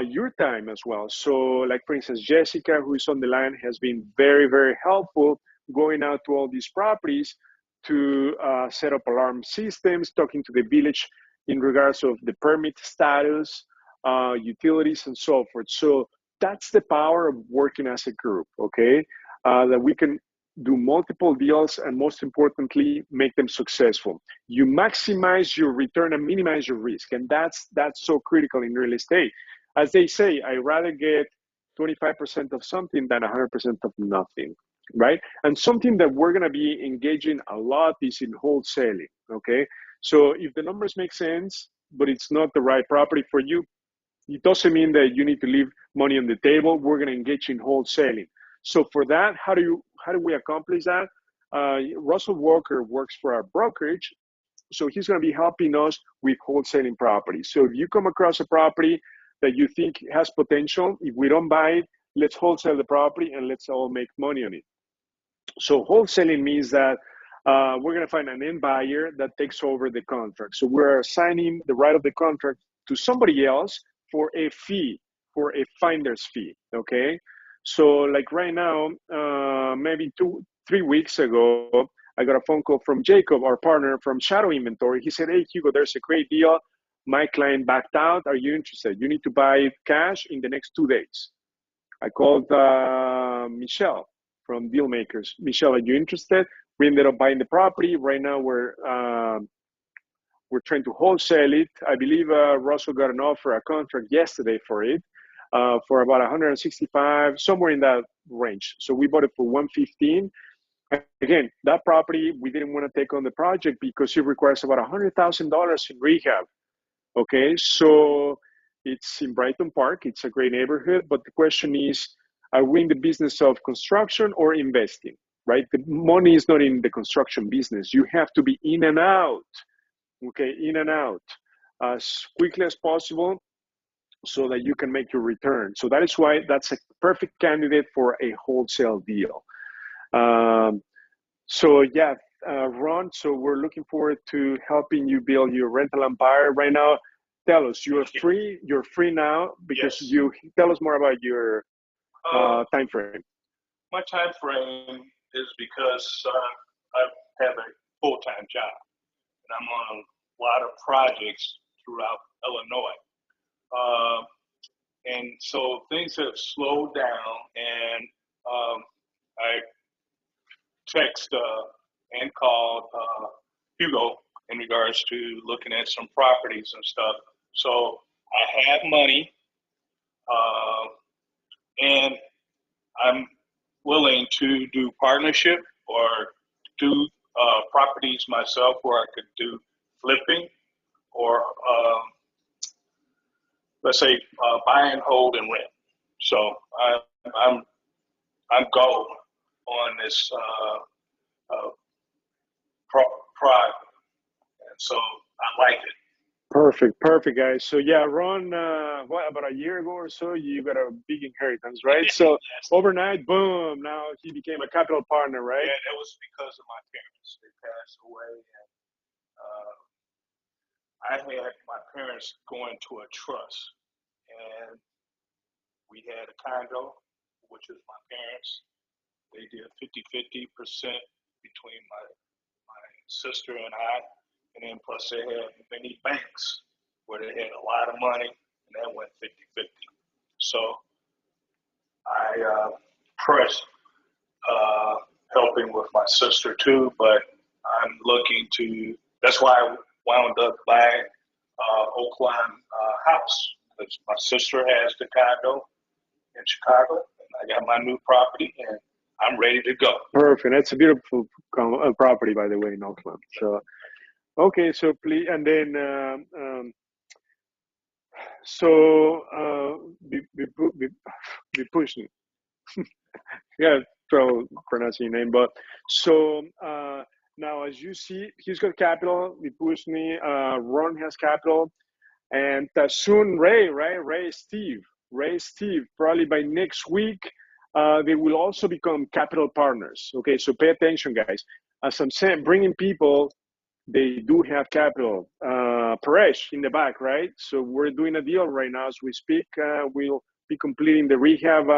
your time as well. So like, for instance, Jessica, who is on the line, has been very, very helpful going out to all these properties to set up alarm systems, talking to the village in regards of the permit status, utilities, and so forth. So that's the power of working as a group, okay? That we can do multiple deals, and most importantly, make them successful. You maximize your return and minimize your risk, and that's so critical in real estate. As they say, I'd rather get 25% of something than 100% of nothing, right? And something that we're gonna be engaging a lot is in wholesaling, okay? So if the numbers make sense, but it's not the right property for you, it doesn't mean that you need to leave money on the table. We're going to engage in wholesaling. So for that, how do we accomplish that? Russell Walker works for our brokerage, so he's going to be helping us with wholesaling properties. So if you come across a property that you think has potential, if we don't buy it, let's wholesale the property and let's all make money on it. So wholesaling means that we're going to find an end buyer that takes over the contract. So we're assigning the right of the contract to somebody else for a fee, for a finder's fee, okay? So like right now, maybe 2-3 weeks ago, I got a phone call from Jacob, our partner from Shadow Inventory. He said, hey, Hugo, there's a great deal. my client backed out. Are you interested? You need to buy cash in the next 2 days. I called Michelle from Dealmakers. Michelle, are you interested? We ended up buying the property. Right now, we're trying to wholesale it. I believe Russell got an offer, a contract yesterday for it, for about 165, somewhere in that range. So we bought it for 115. Again, that property, we didn't want to take on the project because it requires about $100,000 in rehab. Okay, so it's in Brighton Park. It's a great neighborhood, but the question is, are we in the business of construction or investing, right? The money is not in the construction business. You have to be in and out, okay, in and out as quickly as possible so that you can make your return. So that is why that's a perfect candidate for a wholesale deal. So yeah, Ron, so we're looking forward to helping you build your rental empire right now. Tell us, you're free now because Yes. you tell us more about your time frame. My time frame is because I have a full-time job and I'm on a lot of projects throughout Illinois. And so things have slowed down, and I text and called Hugo in regards to looking at some properties and stuff. So I have money, and I'm willing to do partnership or do properties myself where I could do flipping or let's say buy and hold and rent. So I'm gold on this product, and so I like it. Perfect, guys. So yeah, Ron, what about a year ago or so, you got a big inheritance, right? So Yes. overnight, boom, now he became a capital partner, right? Yeah, that was because of my parents. They passed away, and I had my parents going to a trust, and we had a condo, which is my parents. They did 50-50% between my sister and I, and then plus they had many banks where they had a lot of money, and that went 50-50. So I pressed helping with my sister too, but I'm looking to, that's why I wound up buying Oakland house, because my sister has the condo in Chicago, and I got my new property, and I'm ready to go. Perfect. That's a beautiful property, by the way, in Oakland. So, okay, so please, and then, be pushing. Yeah, trouble pronouncing your name, but so now as you see, he's got capital. Vipushni, Ron has capital, and soon Ray Steve, probably by next week, they will also become capital partners. Okay, so pay attention, guys. As I'm saying, bringing people, they do have capital. Paresh in the back, right? So we're doing a deal right now as we speak. We'll be completing the rehab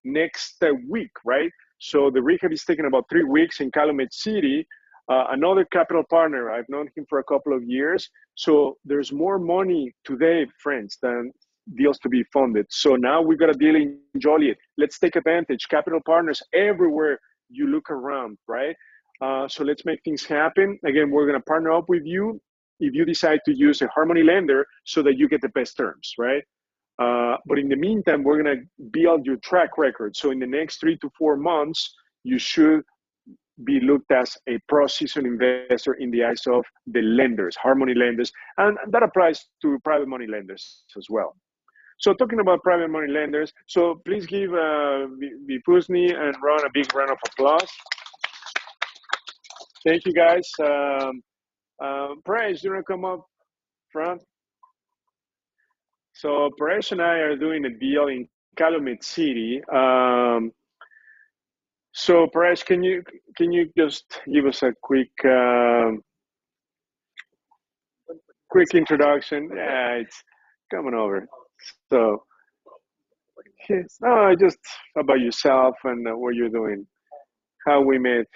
next week, right? So the rehab is taking about 3 weeks in Calumet City. Another capital partner, I've known him for a couple of years. So there's more money today, friends, than deals to be funded. So now we got a deal in Joliet. Let's take advantage. Capital partners everywhere you look around, right? So let's make things happen. Again, we're going to partner up with you if you decide to use a Harmony lender so that you get the best terms, right? But in the meantime, we're going to build your track record. So in the next 3 to 4 months, you should be looked as a pro-seasoned investor in the eyes of the lenders, Harmony lenders, and that applies to private money lenders as well. So talking about private money lenders, so please give Vipusni and Ron a big round of applause. Thank you, guys. Paresh, you want to come up front? So Paresh and I are doing a deal in Calumet City. So Paresh, can you just give us a quick introduction? It's coming over. So just about yourself and what you're doing, how we met.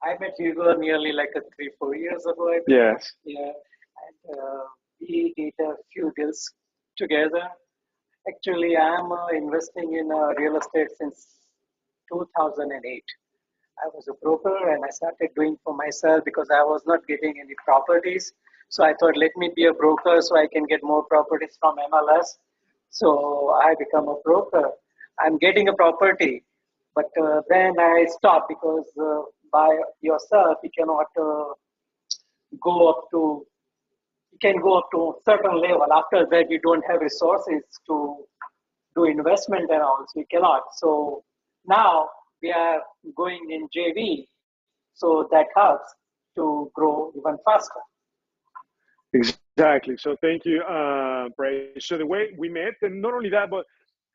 I met Hugo nearly like 3-4 years ago. Yes. Yeah. and we did a few deals together. Actually, I'm investing in real estate since 2008. I was a broker and I started doing for myself because I was not getting any properties. So I thought, let me be a broker so I can get more properties from MLS. So I become a broker. I'm getting a property, but then I stopped because by yourself you cannot go up to. You can go up to a certain level. After that, you don't have resources to do investment and all, so you cannot. So now we are going in JV, so that helps to grow even faster. Exactly. So thank you, Bray. So the way we met, and not only that, but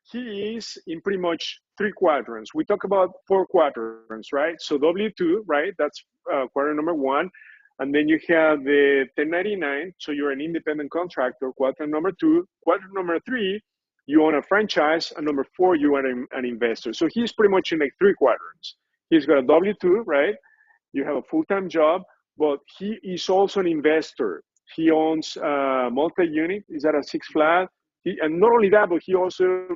he is in pretty much three quadrants. We talk about four quadrants, right? So W2, right? That's quadrant number one. And then you have the 1099. So you're an independent contractor, quadrant number two. Quadrant number three, you own a franchise. And number four, you are an investor. So he's pretty much in like three quadrants. He's got a W2, right? You have a full-time job, but he is also an investor. He owns multi-unit. Is that a Six Flags? And not only that, but he also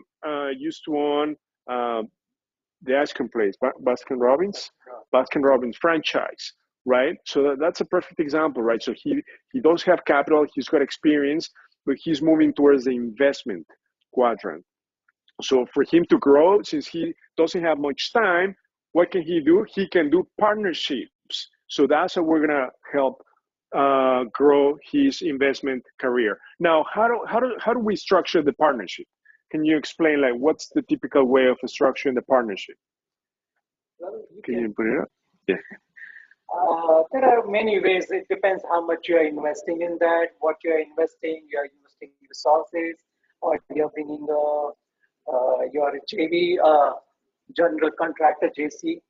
used to own the ice cream place, Baskin Robbins franchise, right? So that's a perfect example, right? So he does have capital, he's got experience, but he's moving towards the investment quadrant. So for him to grow, since he doesn't have much time, what can he do? He can do partnerships. So that's how we're gonna help grow his investment career. Now, how do we structure the partnership? Can you explain like what's the typical way of structuring the partnership? Well, Can you put it up? Yeah. There are many ways. It depends how much you are investing in that, what you are investing. You are investing resources, or you are bringing your JV, general contractor JC.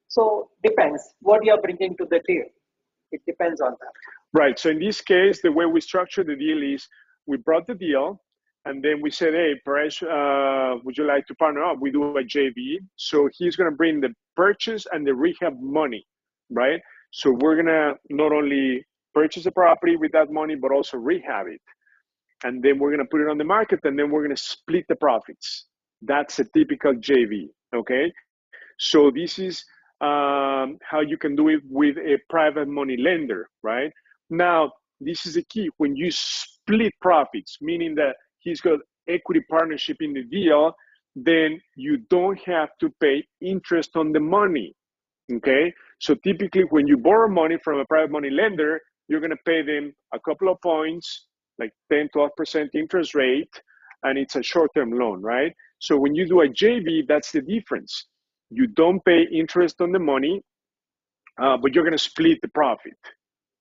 So depends what you are bringing to the deal. It depends on that. Right. So in this case, the way we structure the deal is we brought the deal, and then we said, hey, Paresh, would you like to partner up? We do a JV. So he's going to bring the purchase and the rehab money, right? So we're going to not only purchase the property with that money, but also rehab it. And then we're going to put it on the market, and then we're going to split the profits. That's a typical JV, okay? So this is how you can do it with a private money lender, right? Now, this is the key. When you split profits, meaning that he's got equity partnership in the deal, then you don't have to pay interest on the money, okay? So typically when you borrow money from a private money lender, you're gonna pay them a couple of points, like 10, 12% interest rate, and it's a short-term loan, right? So when you do a JV, that's the difference. You don't pay interest on the money, but you're gonna split the profit,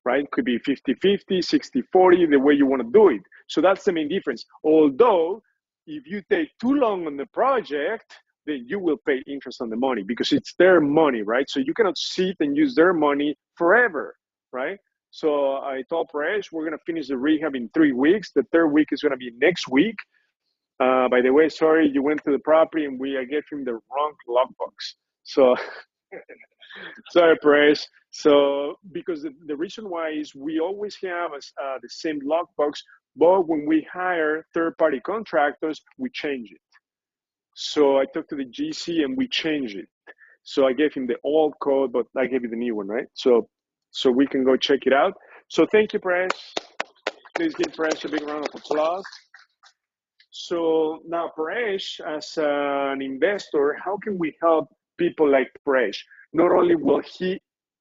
right? Could be 50-50, 60-40, the way you wanna do it. So that's the main difference. Although, if you take too long on the project, then you will pay interest on the money because it's their money, right? So you cannot sit and use their money forever, right? So I told Paresh, we're gonna finish the rehab in 3 weeks. The third week is gonna be next week. By the way, sorry, you went to the property and I gave him the wrong lockbox. So sorry, Paresh. So because the reason why is we always have the same lockbox, but when we hire third-party contractors, we change it. So I talked to the GC and we changed it. So I gave him the old code, but I gave you the new one, right? So we can go check it out. So thank you, Paresh. Please give Paresh a big round of applause. So now, Paresh, as an investor, how can we help people like Paresh? Not only will he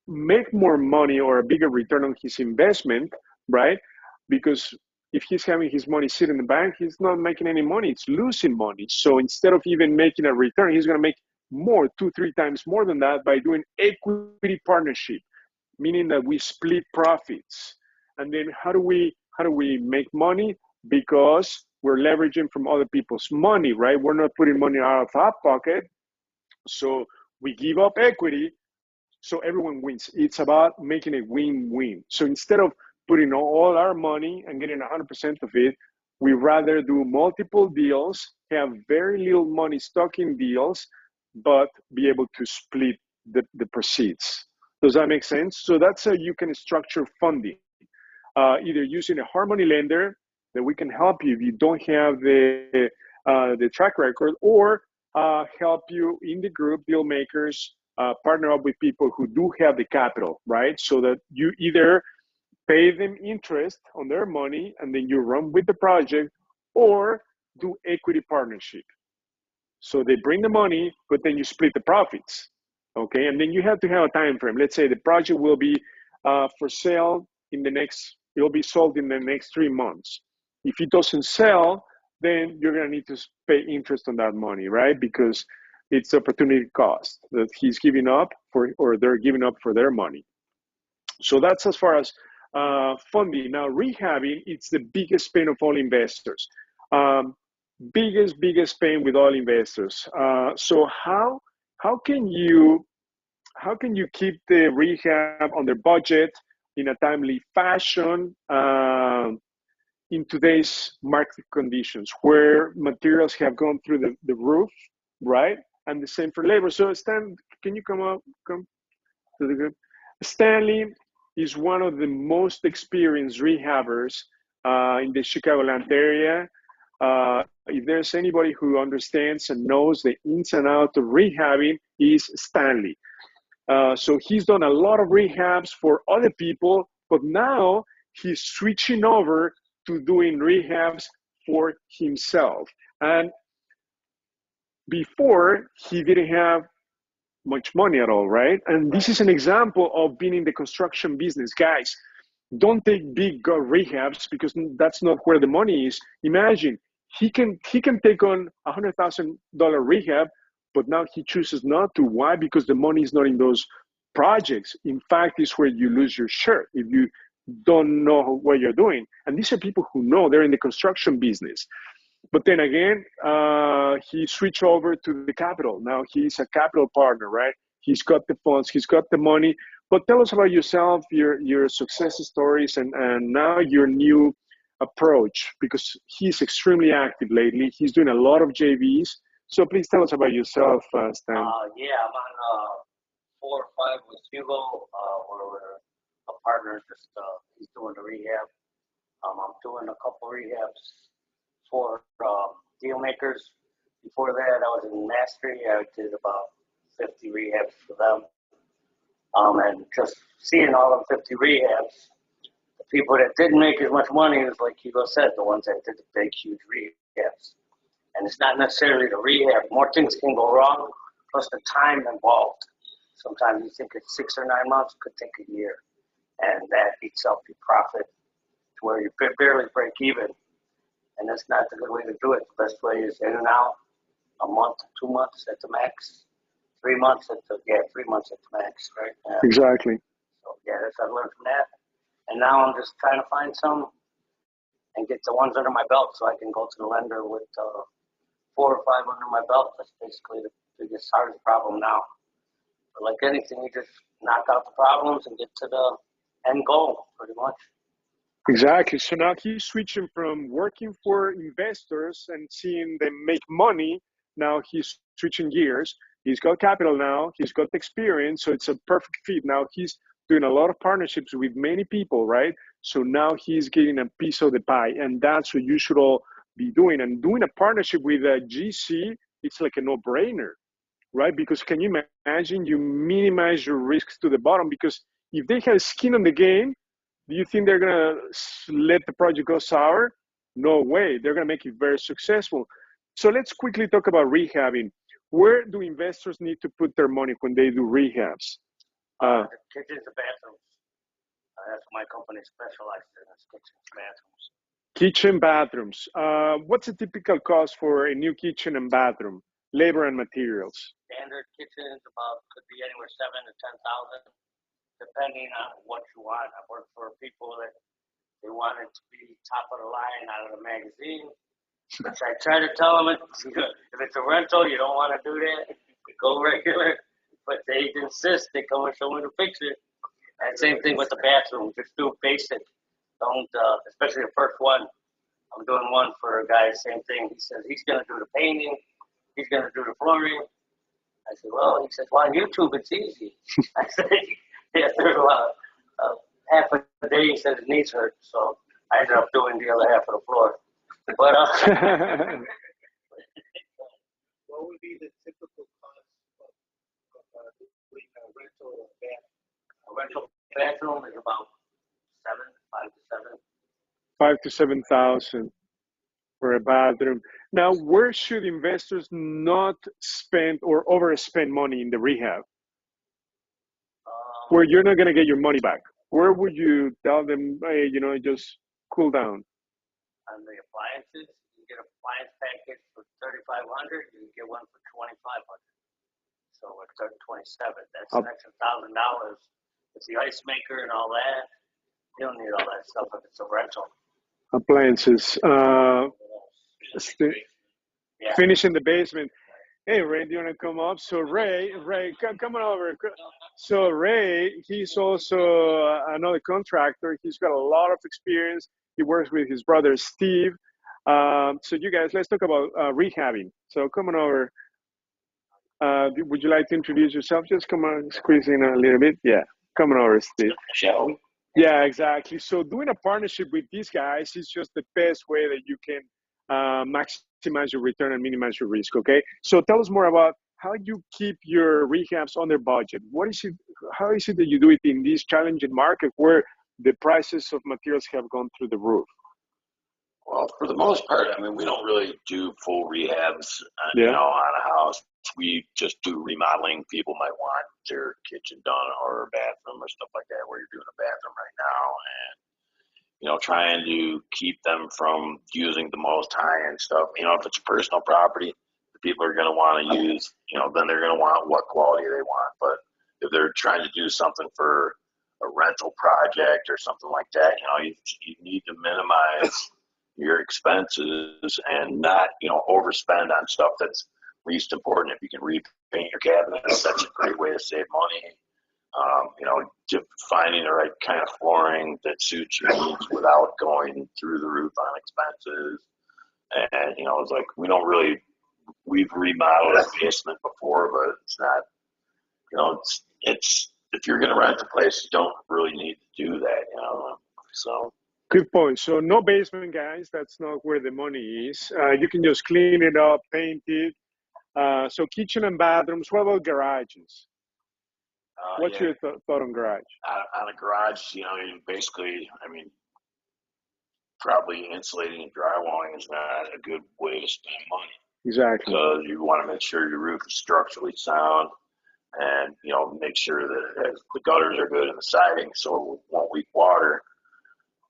make more money or a bigger return on his investment, right? Because if he's having his money sit in the bank, he's not making any money, it's losing money. So instead of even making a return, he's gonna make more, 2-3 times more than that by doing equity partnership, meaning that we split profits. And then how do we make money? Because we're leveraging from other people's money, right? We're not putting money out of our pocket. So we give up equity, so everyone wins. It's about making a win-win. So instead of putting all our money and getting 100% of it, we rather do multiple deals, have very little money stuck in deals, but be able to split the proceeds. Does that make sense? So that's how you can structure funding. either using a hard money lender that we can help you if you don't have the track record, or help you in the group deal makers, partner up with people who do have the capital, right? So that you either pay them interest on their money and then you run with the project, or do equity partnership. So they bring the money, but then you split the profits. Okay, and then you have to have a time frame. Let's say the project will be for sale in the next, it'll be sold in the next 3 months. If it doesn't sell, then you're gonna need to pay interest on that money, right? Because it's opportunity cost that he's giving up for, or they're giving up for their money. So that's as far as funding. Now, rehabbing, it's the biggest pain of all investors. Biggest pain with all investors. So how can you keep the rehab on their budget in a timely fashion in today's market conditions where materials have gone through the roof, right? And the same for labor. So Stan, can you come to the group? Stanley is one of the most experienced rehabbers in the Chicagoland area. If there's anybody who understands and knows the ins and outs of rehabbing, is Stanley. So he's done a lot of rehabs for other people, but now he's switching over to doing rehabs for himself. And before, he didn't have much money at all, right? And this is an example of being in the construction business. Guys, don't take big rehabs because that's not where the money is. Imagine he can take on $100,000 rehab, but now he chooses not to. Why? Because the money is not in those projects. In fact, it's where you lose your shirt if you don't know what you're doing. And these are people who know, they're in the construction business. But then again, he switched over to the capital. Now he's a capital partner, right? He's got the funds, he's got the money. But tell us about yourself, your success stories, and now your new approach, because he's extremely active lately. He's doing a lot of JVs. So please tell us about yourself, Stan. Yeah, I'm on 4 or 5 with Hugo, where we're a partner. Just he's doing the rehab. I'm doing a couple rehabs for deal makers. Before that, I was in Mastery. I did about 50 rehabs for them. And just seeing all of 50 rehabs, the people that didn't make as much money was, like Hugo said, the ones that did the big, huge rehabs. And it's not necessarily the rehab. More things can go wrong, plus the time involved. Sometimes you think it's 6 or 9 months, it could take a year. And that eats up your profit to where you barely break even. And that's not the good way to do it. The best way is in and out, a month, 2 months at the max, 3 months at the 3 months at the max, right? Exactly. So yeah, that's what I learned from that. And now I'm just trying to find some and get the ones under my belt so I can go to the lender with 4 or 5 under my belt. That's basically the biggest, hardest problem now. But like anything, you just knock out the problems and get to the end goal, pretty much. Exactly. So now he's switching from working for investors and seeing them make money. Now he's switching gears. He's got capital now. He's got experience. So it's a perfect fit. Now he's doing a lot of partnerships with many people, right? So now he's getting a piece of the pie. And that's what you should all be doing. And doing a partnership with a GC, it's like a no-brainer, right? Because can you imagine, you minimize your risks to the bottom? Because if they have skin in the game, do you think they're going to let the project go sour? No way. They're going to make it very successful. So let's quickly talk about rehabbing. Where do investors need to put their money when they do rehabs? The kitchens and bathrooms. That's what my company specializes in, is kitchens and bathrooms. Kitchen, bathrooms. What's a typical cost for a new kitchen and bathroom? Labor and materials. Standard kitchens could be anywhere 7,000 to 10,000. Depending on what you want. I've worked for people that they want it to be top of the line out of the magazine. Which I try to tell them, if it's a rental, you don't want to do that. Go regular. But they insist. They come and show me the picture. And same thing with the bathroom. Just do basic. Don't, especially the first one. I'm doing one for a guy, same thing. He says he's going to do the painting. He's going to do the flooring. I said, well, he says, well, on YouTube, it's easy. I said, yeah, there's half a day he said his knees hurt, so I ended up doing the other half of the floor. But what would be the typical cost of doing a rental bathroom? A rental bathroom is about 5 to 7,000 for a bathroom. Now, where should investors not spend or overspend money in the rehab? Where you're not going to get your money back. Where would you tell them, hey, just cool down? On the appliances, you get an appliance package for $3,500. You can get one for $2,500. So it's $27. That's an extra $1,000. With the ice maker and all that, you don't need all that stuff if it's a rental. Appliances. Finish in the basement. Hey, Ray, do you want to come up? So Ray, come on over. So Ray, he's also another contractor. He's got a lot of experience. He works with his brother, Steve. So you guys, let's talk about rehabbing. So come on over. Would you like to introduce yourself? Just come on, squeeze in a little bit. Yeah, come on over, Steve. Shall we? Yeah, exactly. So doing a partnership with these guys is just the best way that you can maximize your return and minimize your risk, okay? So tell us more about how you keep your rehabs on their budget. How is it that you do it in this challenging market where the prices of materials have gone through the roof? Well, for the most part, I mean, we don't really do full rehabs, on a house. We just do remodeling. People might want their kitchen done or a bathroom or stuff like that, where you're doing a bathroom right now, and trying to keep them from using the most high-end stuff. If it's personal property, the people are going to want to use, then they're going to want what quality they want. But if they're trying to do something for a rental project or something like that, you need to minimize your expenses and not, overspend on stuff that's least important. If you can repaint your cabinets, that's a great way to save money. Finding the right kind of flooring that suits your needs without going through the roof on expenses. And, it's like, we've remodeled a basement before, but it's not, it's if you're going to rent a place, you don't really need to do that, so. Good point. So no basement, guys. That's not where the money is. You can just clean it up, paint it. So kitchen and bathrooms. What about garages? What's your thought on garage? On a garage, basically, probably insulating and drywalling is not a good way to spend money. Exactly. Because you want to make sure your roof is structurally sound and, make sure that the gutters are good in the siding so it won't leak water.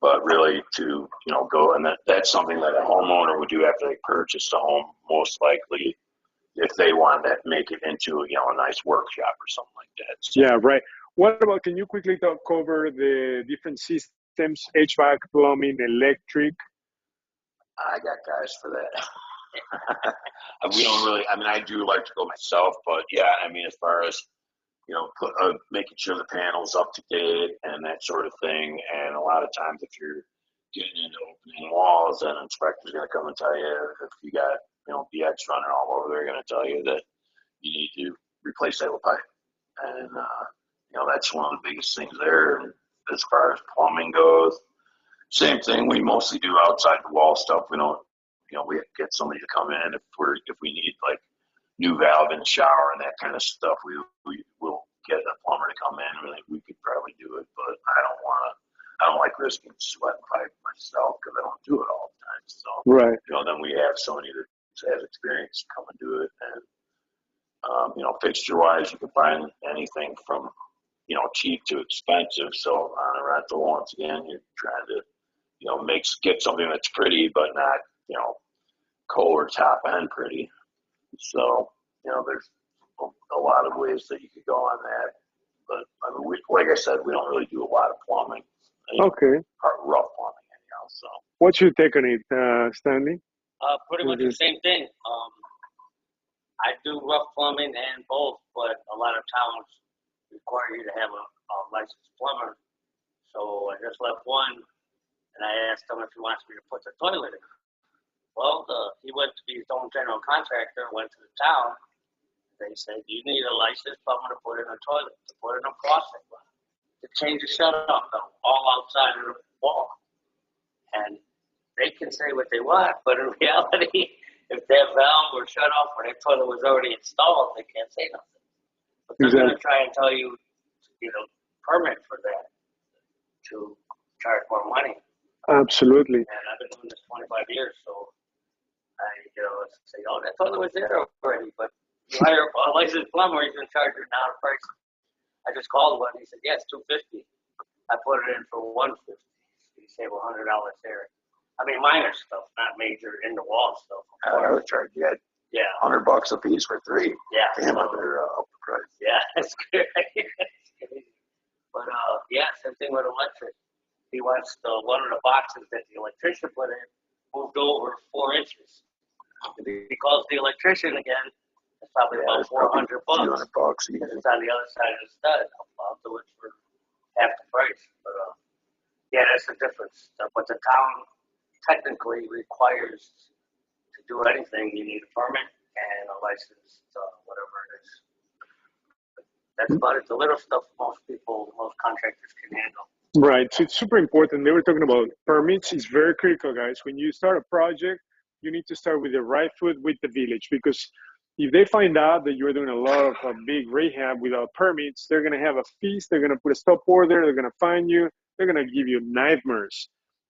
But really to, go, and that's something that a homeowner would do after they purchase the home, most likely, if they want to make it into, a nice workshop or something like that. So, yeah, right. What about, can you quickly cover the different systems, HVAC, plumbing, electric? I got guys for that. We don't really, I do electrical myself, but yeah, as far as, making sure the panel's up to date and that sort of thing. And a lot of times if you're getting into opening walls, an inspector's going to come and tell you if you got, BX running all over, they're going to tell you that you need to replace that with pipe. And, that's one of the biggest things there. And as far as plumbing goes, same thing. We mostly do outside the wall stuff. We don't, we get somebody to come in if we need like new valve in the shower and that kind of stuff. We will get a plumber to come in. We could probably do it, but I don't like risking sweat and pipe myself because I don't do it all the time. So, right. Then we have somebody that has experience come and do it. And, fixture wise, you can find anything from, cheap to expensive. So on a rental, once again, you're trying to, get something that's pretty, but not, Kohler top end pretty. So, there's a lot of ways that you could go on that. But like I said, we don't really do a lot of plumbing. Okay. Rough plumbing, anyhow. So. What's your take on it, Stanley? Pretty much the same thing. I do rough plumbing and both, but a lot of towns require you to have a licensed plumber. So I just left one, and I asked him if he wants me to put the toilet in. Well, he went to be his own general contractor, went to the town. They said, you need a licensed plumber to put in a toilet, to put in a faucet. To change the shut-off valve all outside of the wall. And they can say what they want, but in reality, if that valve or shut-off or that toilet was already installed, they can't say nothing. But they're going to try and tell you, permit for that to charge more money. Absolutely. And I've been doing this 25 years, so I, say, oh, that toilet was there already, but you hire a licensed plumber, he's going to charge you now a price. I just called one, he said, yes, $250. I put it in for $150. You save $100 there. I mean, minor stuff, not major in the wall stuff. I would charge you $100 a piece for 3. Yeah. Damn, I better up the price. Yeah, that's good. But same thing with electric. He wants one of the boxes that the electrician put in moved over 4 inches. If he calls the electrician again, it's probably about $400. $200 because it's on the other side of the stud. I'll do it for half the price. But that's the difference. But the town technically requires to do anything. You need a permit and a license, whatever it is. That's about it. The little stuff most contractors can handle. Right. So it's super important. They were talking about permits. It's very critical, guys. When you start a project, you need to start with the right foot with the village, because if they find out that you're doing a lot of big rehab without permits, they're going to have a feast. They're going to put a stop order. They're going to fine you. They're going to give you nightmares.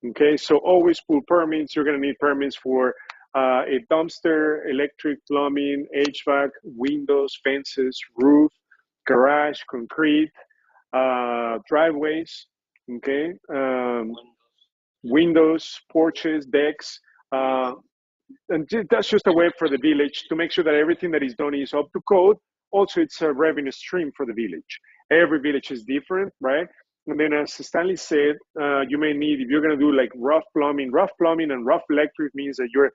Okay. So always pull permits. You're going to need permits for a dumpster, electric, plumbing, HVAC, windows, fences, roof, garage, concrete, driveways, okay, windows, porches, decks, and that's just a way for the village to make sure that everything that is done is up to code. Also, it's a revenue stream for the village. Every village is different, right? And then as Stanley said, you may need, if you're going to do like rough plumbing and rough electric means that you're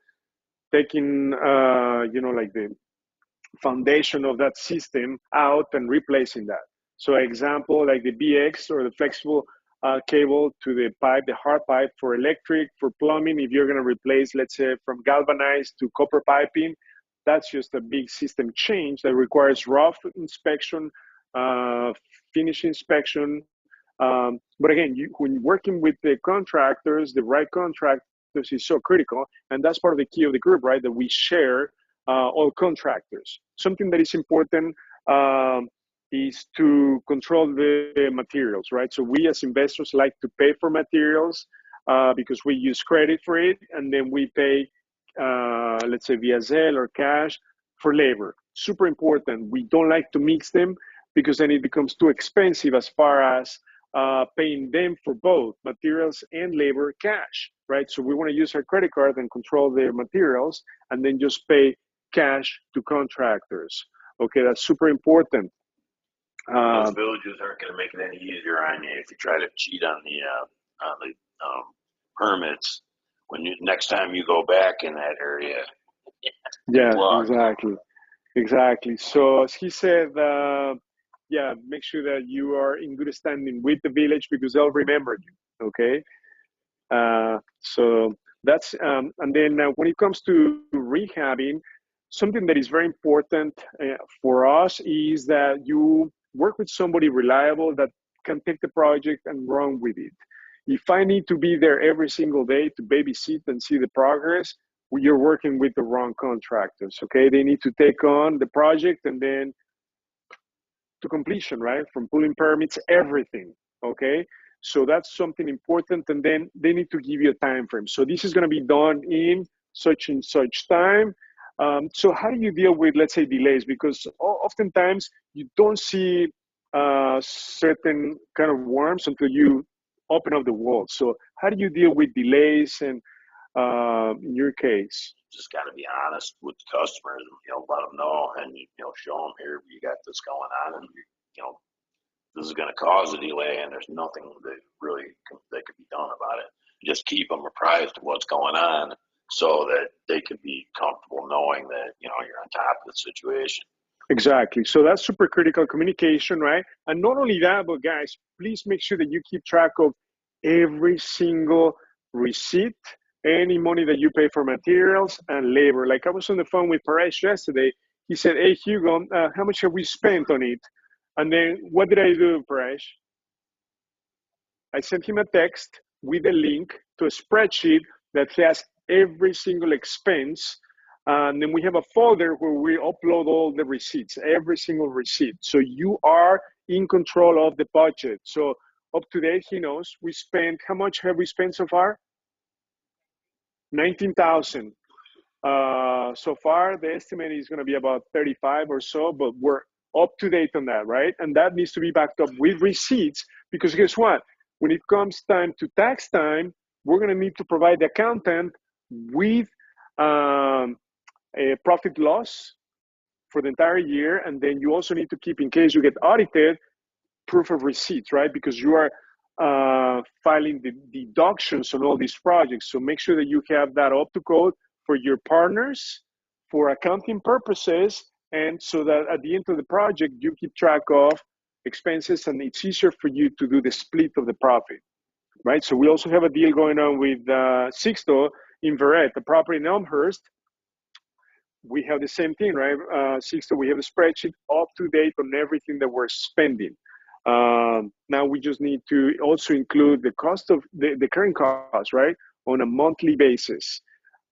taking, like the foundation of that system out and replacing that. So example, like the BX or the flexible cable to the pipe, the hard pipe for electric, for plumbing, if you're going to replace, let's say, from galvanized to copper piping, that's just a big system change that requires rough inspection, finish inspection. But again, when you're working with the contractors, the right contractors is so critical. And that's part of the key of the group, right? That we share all contractors. Something that is important is to control the materials, right? So we as investors like to pay for materials because we use credit for it, and then we pay, let's say via Zelle or cash for labor. Super important. We don't like to mix them because then it becomes too expensive as far as paying them for both materials and labor cash, right? So we want to use our credit card and control their materials and then just pay cash to contractors. Okay, that's super important. Those villages aren't going to make it any easier on you if you try to cheat on the permits when next time you go back in that area. Yeah, exactly. So as he said, make sure that you are in good standing with the village because they'll remember you. Okay, so that's and then when it comes to rehabbing, something that is very important for us is that you work with somebody reliable that can take the project and run with it. If I need to be there every single day to babysit and see the progress, you're working with the wrong contractors, okay? They need to take on the project and then to completion, right? From pulling permits, everything, okay? So that's something important, and then they need to give you a time frame. So this is gonna be done in such and such time. So how do you deal with, let's say, delays? Because oftentimes you don't see certain kind of worms until you open up the wall. So how do you deal with delays and in your case? Just got to be honest with the customers, let them know and, show them here, you got this going on and, this is going to cause a delay and there's nothing that could be done about it. Just keep them apprised of what's going on so that they can be comfortable knowing that, you're on top of the situation. Exactly. So that's super critical communication, right? And not only that, but guys, please make sure that you keep track of every single receipt, any money that you pay for materials and labor. Like I was on the phone with Paresh yesterday. He said, hey, Hugo, how much have we spent on it? And then what did I do, Paresh? I sent him a text with a link to a spreadsheet that has every single expense. And then we have a folder where we upload all the receipts, every single receipt. So you are in control of the budget. So up to date, he knows we spent, how much have we spent so far? 19,000. So far, the estimate is going to be about 35 or so, but we're up to date on that, right? And that needs to be backed up with receipts, because guess what? When it comes time to tax time, we're going to need to provide the accountant with a profit loss for the entire year. And then you also need to keep, in case you get audited, proof of receipts, right? Because you are filing the deductions on all these projects. So make sure that you have that up to code for your partners, for accounting purposes, and so that at the end of the project, you keep track of expenses and it's easier for you to do the split of the profit, right? So we also have a deal going on with Sixto in Verret, the property in Elmhurst. We have the same thing, right? Sixto, we have a spreadsheet up to date on everything that we're spending. Now we just need to also include the cost of the current cost, right? On a monthly basis.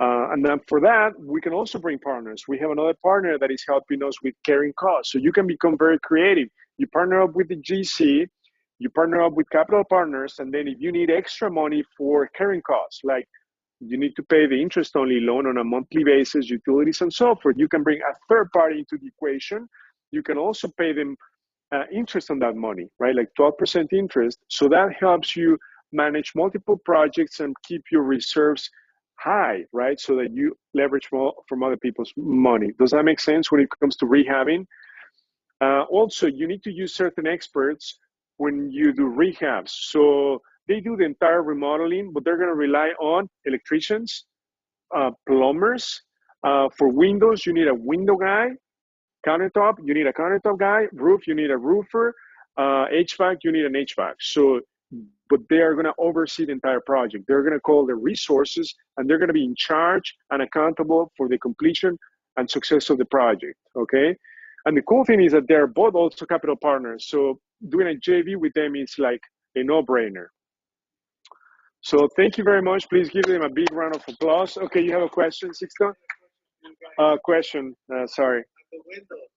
And then for that, we can also bring partners. We have another partner that is helping us with carrying costs. So you can become very creative. You partner up with the GC, you partner up with capital partners, and then if you need extra money for carrying costs, like you need to pay the interest-only loan on a monthly basis, utilities and so forth, you can bring a third party into the equation. You can also pay them interest on that money, right? Like 12% interest. So that helps you manage multiple projects and keep your reserves high, right? So that you leverage more from other people's money. Does that make sense when it comes to rehabbing? Also, you need to use certain experts when you do rehabs. So they do the entire remodeling, but they're going to rely on electricians, plumbers. For windows, you need a window guy. Countertop, you need a countertop guy. Roof, you need a roofer. HVAC, you need an HVAC. So, but they are going to oversee the entire project. They're going to call the resources, and they're going to be in charge and accountable for the completion and success of the project, okay? And the cool thing is that they're both also capital partners. So doing a JV with them is like a no-brainer. So thank you very much. Please give them a big round of applause. Okay, you have a question, Sixto? Question, sorry. The windows,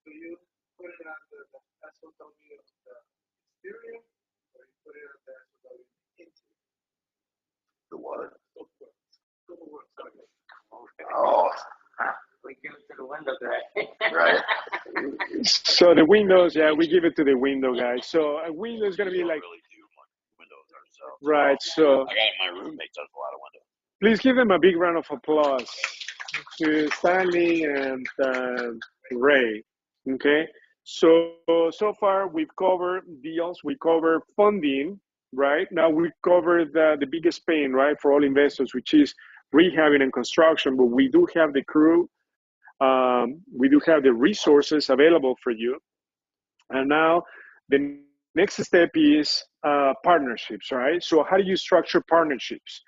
do you put it on the SOW of the exterior, or you put it on the SOW of the interior? The what? Sorry. Oh, We give it to the window guy. right. So the windows, yeah, we give it to the window guy. So a window is going to be like, really do much windows ourselves. right, so. I got my roommate does a lot of windows. Please give them a big round of applause to Stanley and Ray, okay? So far we've covered deals, we covered funding, right? Now we covered the biggest pain, right, for all investors, which is rehabbing and construction, but we do have the crew, we do have the resources available for you. And now the next step is partnerships, right? So how do you structure partnerships?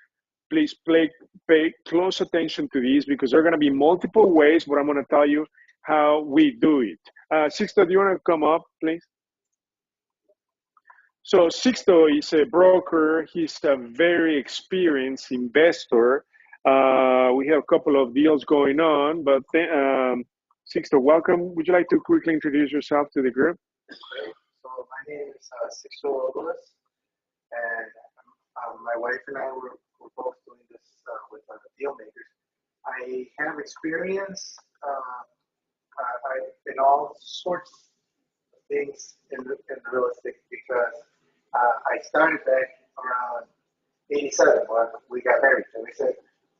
Please pay close attention to these, because there are going to be multiple ways, but I'm going to tell you how we do it. Sixto, do you want to come up, please? So Sixto is a broker. He's a very experienced investor. We have a couple of deals going on, but Sixto, welcome. Would you like to quickly introduce yourself to the group? Okay. So my name is Sixto Robles, and my wife and I were both doing this with deal makers. I have experience in all sorts of things in real estate, because I started back around 87 when we got married, and we said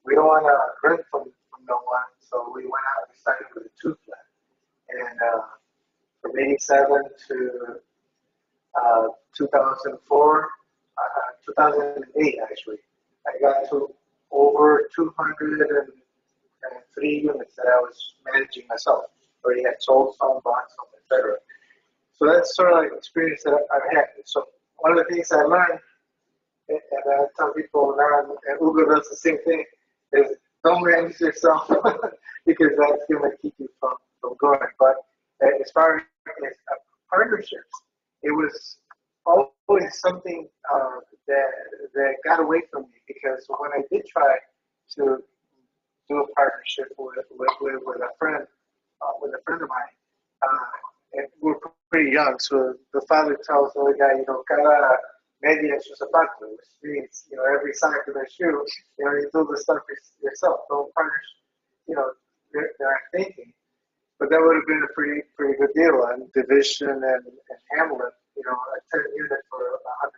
we don't want to rent from no one, so we went out and started with a 2-flat. And from 87 to 2004, 2008 actually, I got to over 203 units that I was managing myself. Already had sold some, bought some, etc. So that's sort of like experience that I've had. So one of the things I learned, and I tell people now, and Uber does the same thing, is don't manage yourself because that's going to keep you from going. But as far as partnerships, it was always always something that got away from me, because when I did try to do a partnership with a friend, of mine, and we're pretty young, so the father tells the other guy, cada media es su zapato, which means, every size of their shoe, you do the stuff yourself. Don't partners, they aren't thinking. But that would have been a pretty good deal on Division and Hamlin, a 10 unit for 100,000,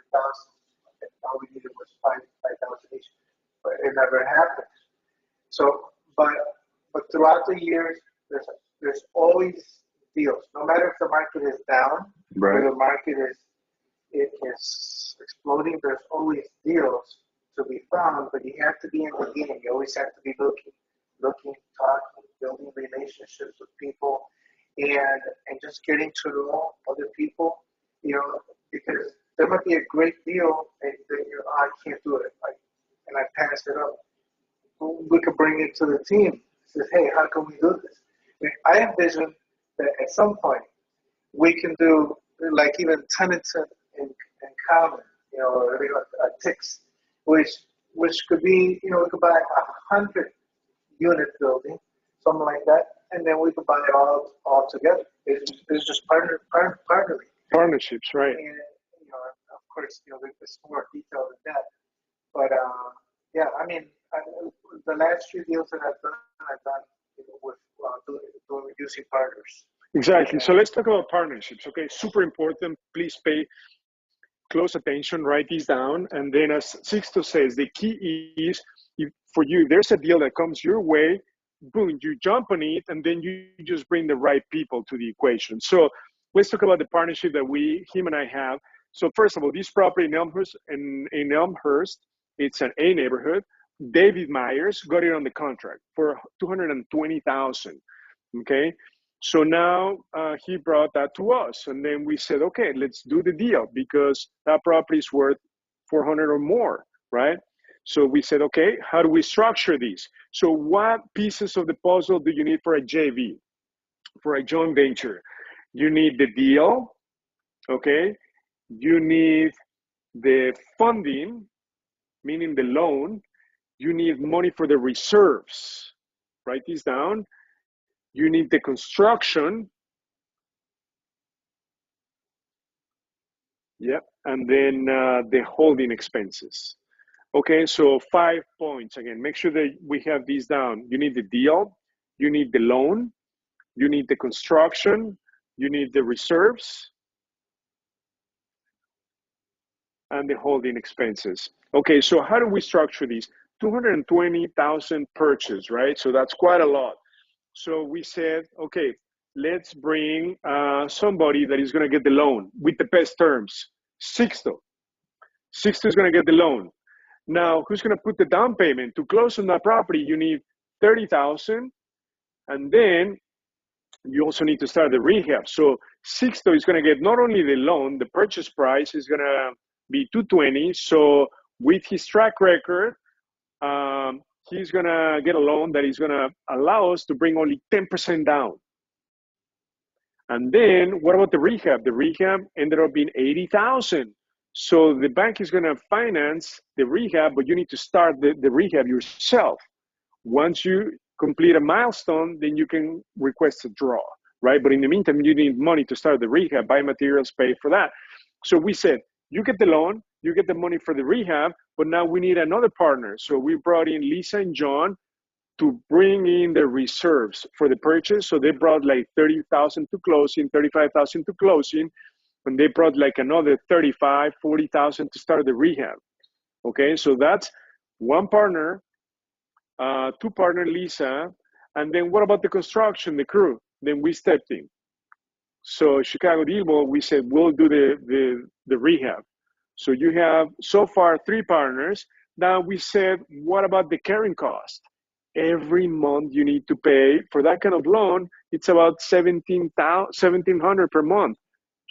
and all we needed was 5,000 each. But it never happened. So, but throughout the years, there's always deals. No matter if the market is down, Right. or the market is exploding, there's always deals to be found. But you have to be in the game. You always have to be looking, talking, building relationships with people, and just getting to know other people. Because there might be a great deal, and then I can't do it, and I pass it up. We could bring it to the team. Says, hey, how can we do this? I envision that at some point we can do like even tenants in common, or ticks, which could be, we could buy 100-unit building, something like that, and then we could buy it all together. It's just partnering. Partnerships, right? And of course, there's more detail than that. But yeah, I mean, the last few deals that I've done with using partners. Exactly. So let's talk about partnerships. Okay, super important. Please pay close attention. Write these down. And then, as Sixto says, the key is for you. There's a deal that comes your way. Boom, you jump on it, and then you just bring the right people to the equation. So let's talk about the partnership that him and I have. So first of all, this property in Elmhurst, it's an A neighborhood. David Myers got it on the contract for $220,000. Okay, so now he brought that to us, and then we said, okay, let's do the deal, because that property is worth 400 or more, right? So we said, okay, how do we structure these? So what pieces of the puzzle do you need for a JV, for a joint venture? You need the deal, okay? You need the funding, meaning the loan. You need money for the reserves. Write these down. You need the construction. Yep. And then the holding expenses. Okay, so 5 points. Again, make sure that we have these down. You need the deal. You need the loan. You need the construction. You need the reserves. And the holding expenses. Okay, so how do we structure these? 220,000 purchase, right? So that's quite a lot. So we said, okay, let's bring somebody that is going to get the loan with the best terms. Sixto is going to get the loan. Now, who's going to put the down payment? To close on that property, you need 30,000, and then you also need to start the rehab. So Sixto is going to get not only the loan, the purchase price is going to be 220. So with his track record, he's going to get a loan that is going to allow us to bring only 10% down. And then what about the rehab? The rehab ended up being 80,000. So the bank is going to finance the rehab, but you need to start the rehab yourself. Once you complete a milestone, then you can request a draw, right? But in the meantime, you need money to start the rehab, buy materials, pay for that. So we said, you get the loan, you get the money for the rehab, but now we need another partner. So we brought in Lisa and John to bring in the reserves for the purchase. So they brought like 30,000 to closing, 35,000 to closing, and they brought like another 35, 40,000 to start the rehab. Okay, so that's one partner, two partner, Lisa, and then what about the construction, the crew? Then we stepped in. So ChicagoDealVault, we said, we'll do the rehab. So you have so far 3 partners. Now we said, what about the carrying cost? Every month you need to pay for that kind of loan. It's about $1,700 per month,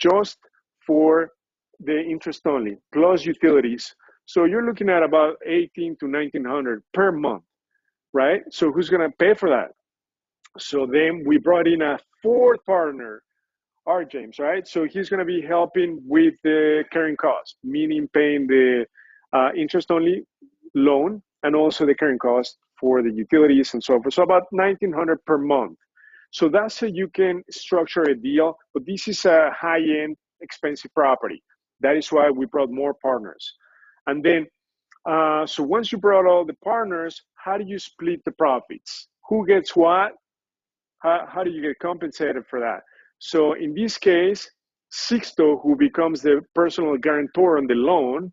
just for the interest only, plus utilities. So you're looking at about $1,800 to $1,900 per month, right? So who's gonna pay for that? So then we brought in a 4th partner, our James, right? So he's going to be helping with the carrying cost, meaning paying the interest only loan and also the carrying cost for the utilities and so forth. So about $1,900 per month. So that's how you can structure a deal. But this is a high-end, expensive property. That is why we brought more partners. And then, so once you brought all the partners, how do you split the profits? Who gets what? How do you get compensated for that? So in this case, Sixto, who becomes the personal guarantor on the loan,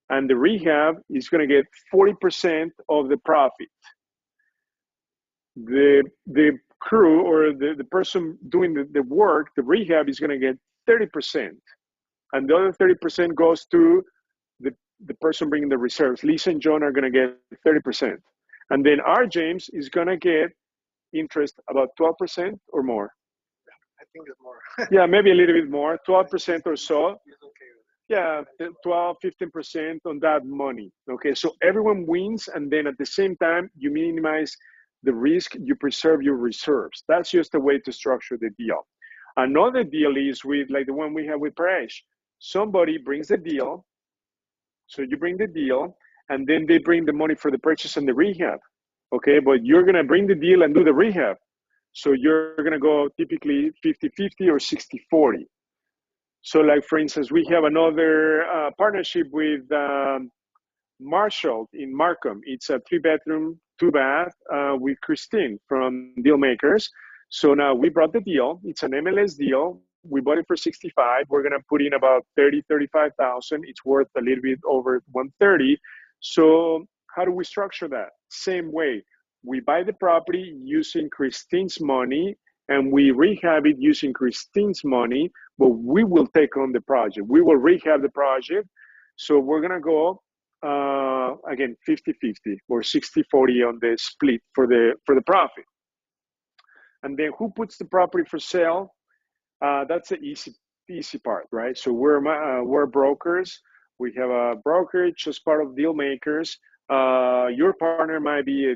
and the rehab is going to get 40% of the profit. The crew or the person doing the work, the rehab, is going to get 30%. And the other 30% goes to the person bringing the reserves. Lisa and John are going to get 30%. And then our James is going to get interest about 12% or more. I think it's more. Yeah, maybe a little bit more, 12% or so. He's okay with it. Yeah, 12, 15% on that money. Okay, so everyone wins, and then at the same time, you minimize the risk, you preserve your reserves. That's just a way to structure the deal. Another deal is with, like the one we have with Paresh. Somebody brings the deal, so you bring the deal, and then they bring the money for the purchase and the rehab. Okay, but you're gonna bring the deal and do the rehab. So you're gonna go typically 50-50 or 60-40. So like, for instance, we have another partnership with Marshall in Markham. It's a 3-bedroom, 2-bath with Christine from Dealmakers. So now we brought the deal. It's an MLS deal. We bought it for 65. We're gonna put in about 35,000. It's worth a little bit over 130. So how do we structure that? Same way. We buy the property using Christine's money, and we rehab it using Christine's money, but we will take on the project. We will rehab the project. So we're gonna go again 50-50 or 60-40 on the split for the profit. And then who puts the property for sale? That's the easy part, right? So we're brokers. We have a brokerage as part of deal makers. Your partner might be a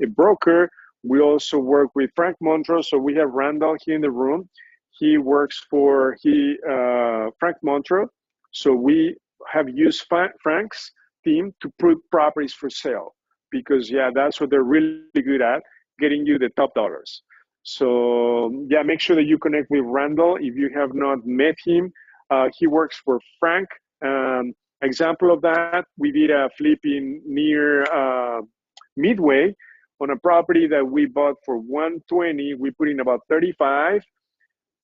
broker. We also work with Frank Montrose. So we have Randall here in the room. He works for Frank Montrose. So we have used Frank's team to put properties for sale because, yeah, that's what they're really good at, getting you the top dollars. So, yeah, make sure that you connect with Randall if you have not met him. He works for Frank. Example of that, we did a flip near Midway on a property that we bought for 120. We put in about 35.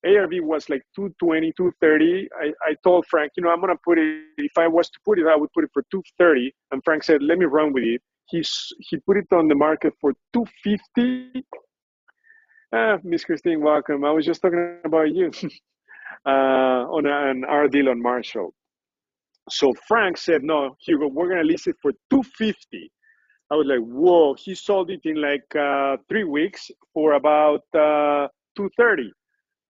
ARV was like 220, 230. I told Frank, I'm going to put it, if I was to put it, I would put it for 230. And Frank said, let me run with it. He put it on the market for 250. Miss Christine, welcome. I was just talking about you on our deal on Marshall. So Frank said, no, Hugo, we're going to list it for 250. I was like, whoa, he sold it in like 3 weeks for about 230.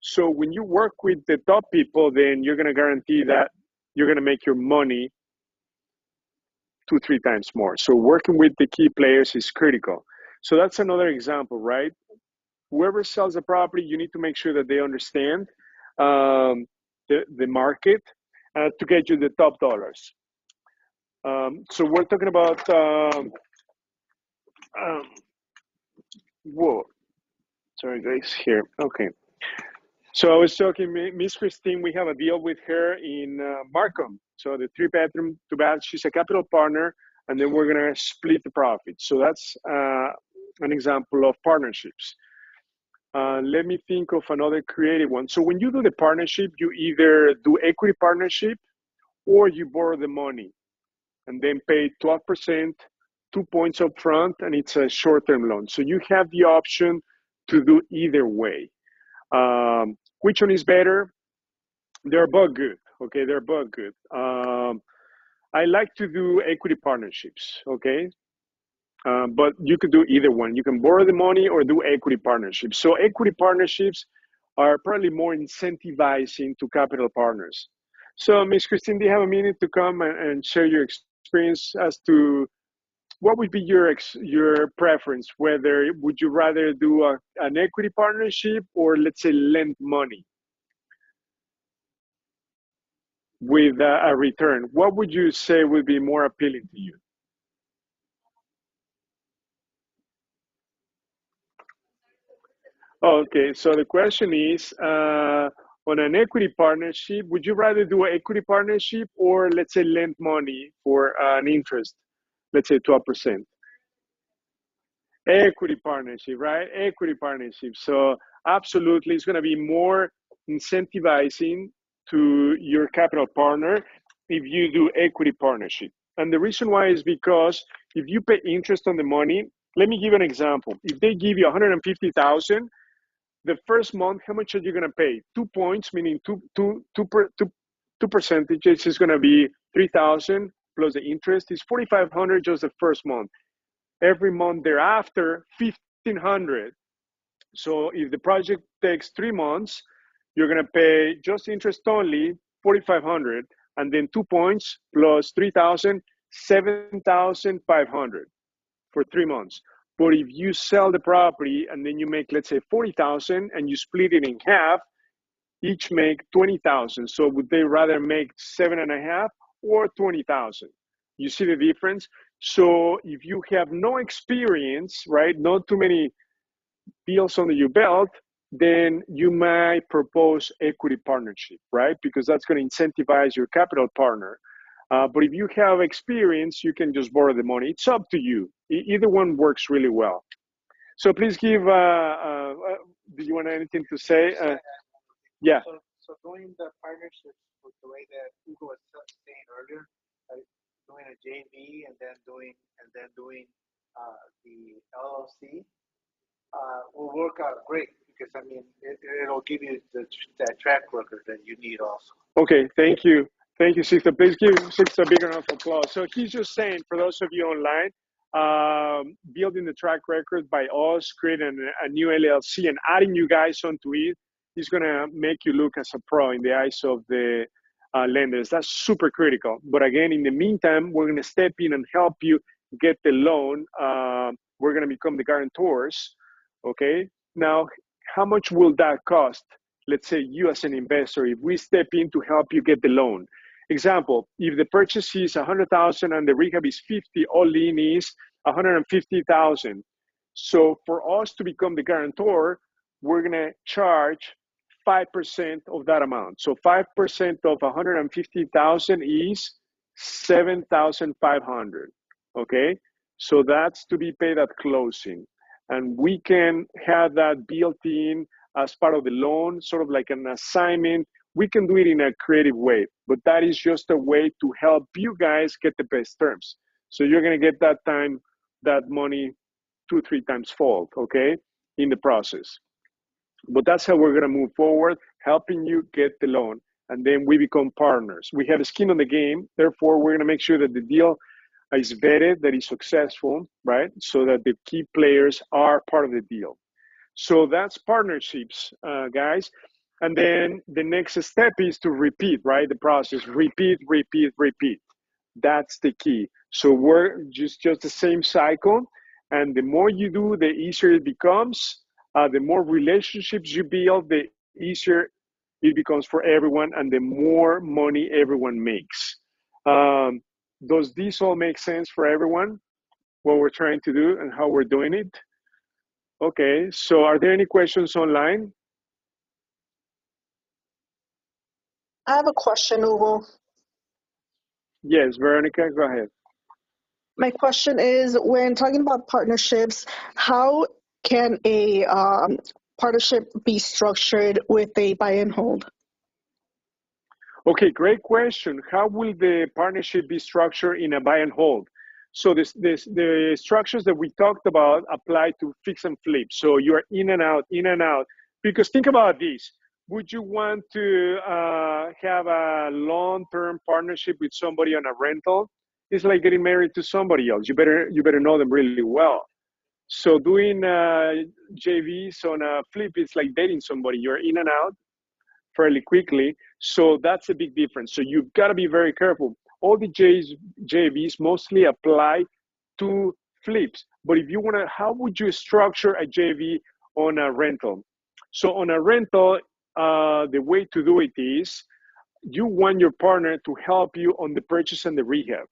So when you work with the top people, then you're going to guarantee that you're going to make your money 2-3 times more. So working with the key players is critical. So that's another example, right? Whoever sells a property, you need to make sure that they understand the market to get you the top dollars. So we're talking about, whoa, sorry guys, here, okay. So I was talking, Miss Christine, we have a deal with her in Markham. So the 3-bedroom, 2-bath, she's a capital partner, and then we're gonna split the profit. So that's an example of partnerships. Let me think of another creative one. So when you do the partnership, you either do equity partnership or you borrow the money and then pay 12%, 2 points up front, and it's a short-term loan. So you have the option to do either way. Which one is better? They're both good. Okay, they're both good. I like to do equity partnerships. Okay, but you could do either one. You can borrow the money or do equity partnerships. So equity partnerships are probably more incentivizing to capital partners. So Ms. Christine, do you have a minute to come and share your experience as to what would be your preference? Whether would you rather do an equity partnership or let's say lend money with a return? What would you say would be more appealing to you? Okay, so the question is, on an equity partnership, would you rather do an equity partnership or let's say lend money for an interest, let's say 12%? Equity partnership, right? Equity partnership. So absolutely, it's going to be more incentivizing to your capital partner if you do equity partnership. And the reason why is because if you pay interest on the money, let me give an example. If they give you 150,000, the first month, how much are you going to pay? 2 points, meaning two percentages is going to be 3,000 plus the interest is 4,500 just the first month. Every month thereafter, 1,500. So if the project takes 3 months, you're going to pay just interest only 4,500, and then 2 points plus 3,000, 7,500 for 3 months. But if you sell the property and then you make, let's say, 40,000 and you split it in half, each make 20,000. So would they rather make 7.5 or 20,000? You see the difference? So if you have no experience, right, not too many deals under your belt, then you might propose equity partnership, right? Because that's going to incentivize your capital partner. But if you have experience, you can just borrow the money. It's up to you. Either one works really well. So please give, do you want anything to say? Yeah. So doing the partnerships with the way that Hugo was saying earlier, like doing a JV and then doing the LLC will work out great because I mean it'll give you that track record that you need also. Okay, thank you. Thank you, Sixto. Please give Sixto a big round of applause. So he's just saying, for those of you online, building the track record by us, creating a new LLC and adding you guys onto it is going to make you look as a pro in the eyes of the lenders. That's super critical. But again, in the meantime, we're going to step in and help you get the loan. We're going to become the guarantors. Okay. Now, how much will that cost? Let's say you as an investor, if we step in to help you get the loan. Example, if the purchase is 100,000 and the rehab is 50, all in is 150,000. So for us to become the guarantor, we're going to charge 5% of that amount. So 5% of 150,000 is 7,500. Okay. So that's to be paid at closing. And we can have that built in as part of the loan, sort of like an assignment. We can do it in a creative way, but that is just a way to help you guys get the best terms. So you're going to get that money 2-3 times fold, okay, in the process. But that's how we're going to move forward, helping you get the loan. And then we become partners. We have a skin on the game. Therefore, we're going to make sure that the deal is vetted, that is successful, right? So that the key players are part of the deal. So that's partnerships, guys. And then the next step is to repeat, right? The process, repeat. That's the key. So we're just the same cycle. And the more you do, the easier it becomes. The more relationships you build, the easier it becomes for everyone and the more money everyone makes. Does this all make sense for everyone? What we're trying to do and how we're doing it? Okay, so are there any questions online? I have a question, Hugo. Yes, Veronica, go ahead. My question is, when talking about partnerships, how can a partnership be structured with a buy and hold? Okay, great question. How will the partnership be structured in a buy and hold? So the structures that we talked about apply to fix and flip. So you're in and out. Because think about this. Would you want to have a long-term partnership with somebody on a rental? It's like getting married to somebody else. You better know them really well. So doing JVs on a flip, it's like dating somebody. You're in and out fairly quickly. So that's a big difference. So you've got to be very careful. All the JVs mostly apply 2 flips. But if you want to, how would you structure a JV on a rental? So on a rental, the way to do it is you want your partner to help you on the purchase and the rehab.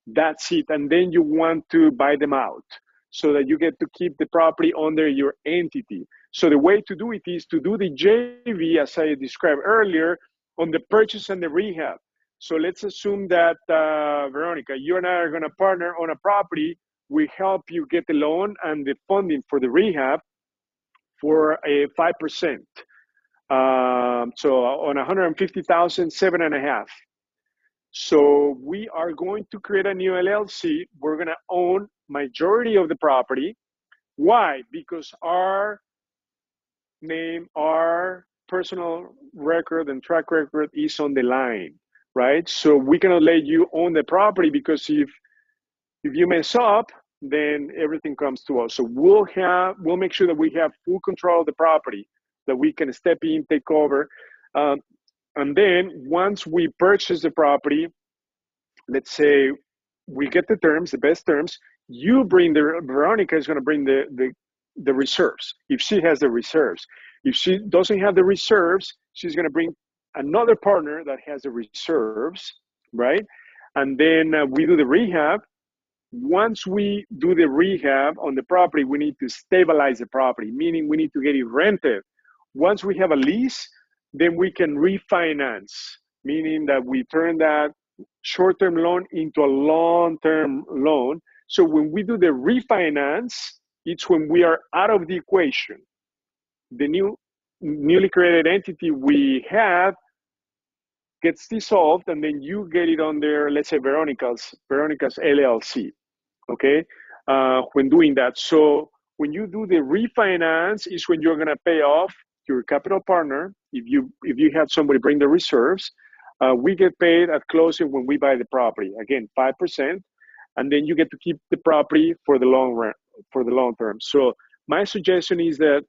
That's it. And then you want to buy them out so that you get to keep the property under your entity. So the way to do it is to do the JV, as I described earlier, on the purchase and the rehab. So let's assume that, Veronica, you and I are going to partner on a property. We help you get the loan and the funding for the rehab for a 5%. So on 150,000, 7.5. So we are going to create a new LLC. We're going to own majority of the property. Why? Because our name, our personal record and track record is on the line, right? So we cannot let you own the property, because if you mess up, then everything comes to us. So we'll make sure that we have full control of the property, that we can step in, take over. And then once we purchase the property, let's say we get the terms, the best terms, Veronica is going to bring the reserves, if she has the reserves. If she doesn't have the reserves, she's going to bring another partner that has the reserves, right? And then we do the rehab. Once we do the rehab on the property, we need to stabilize the property, meaning we need to get it rented. Once we have a lease, then we can refinance, meaning that we turn that short-term loan into a long-term loan. So when we do the refinance, it's when we are out of the equation. The newly created entity we have gets dissolved, and then you get it under, let's say, Veronica's LLC, okay, when doing that. So when you do the refinance is when you're going to pay off your capital partner. If you have somebody bring the reserves, we get paid at closing when we buy the property. Again, 5%, and then you get to keep the property for the long run, for the long term. So my suggestion is that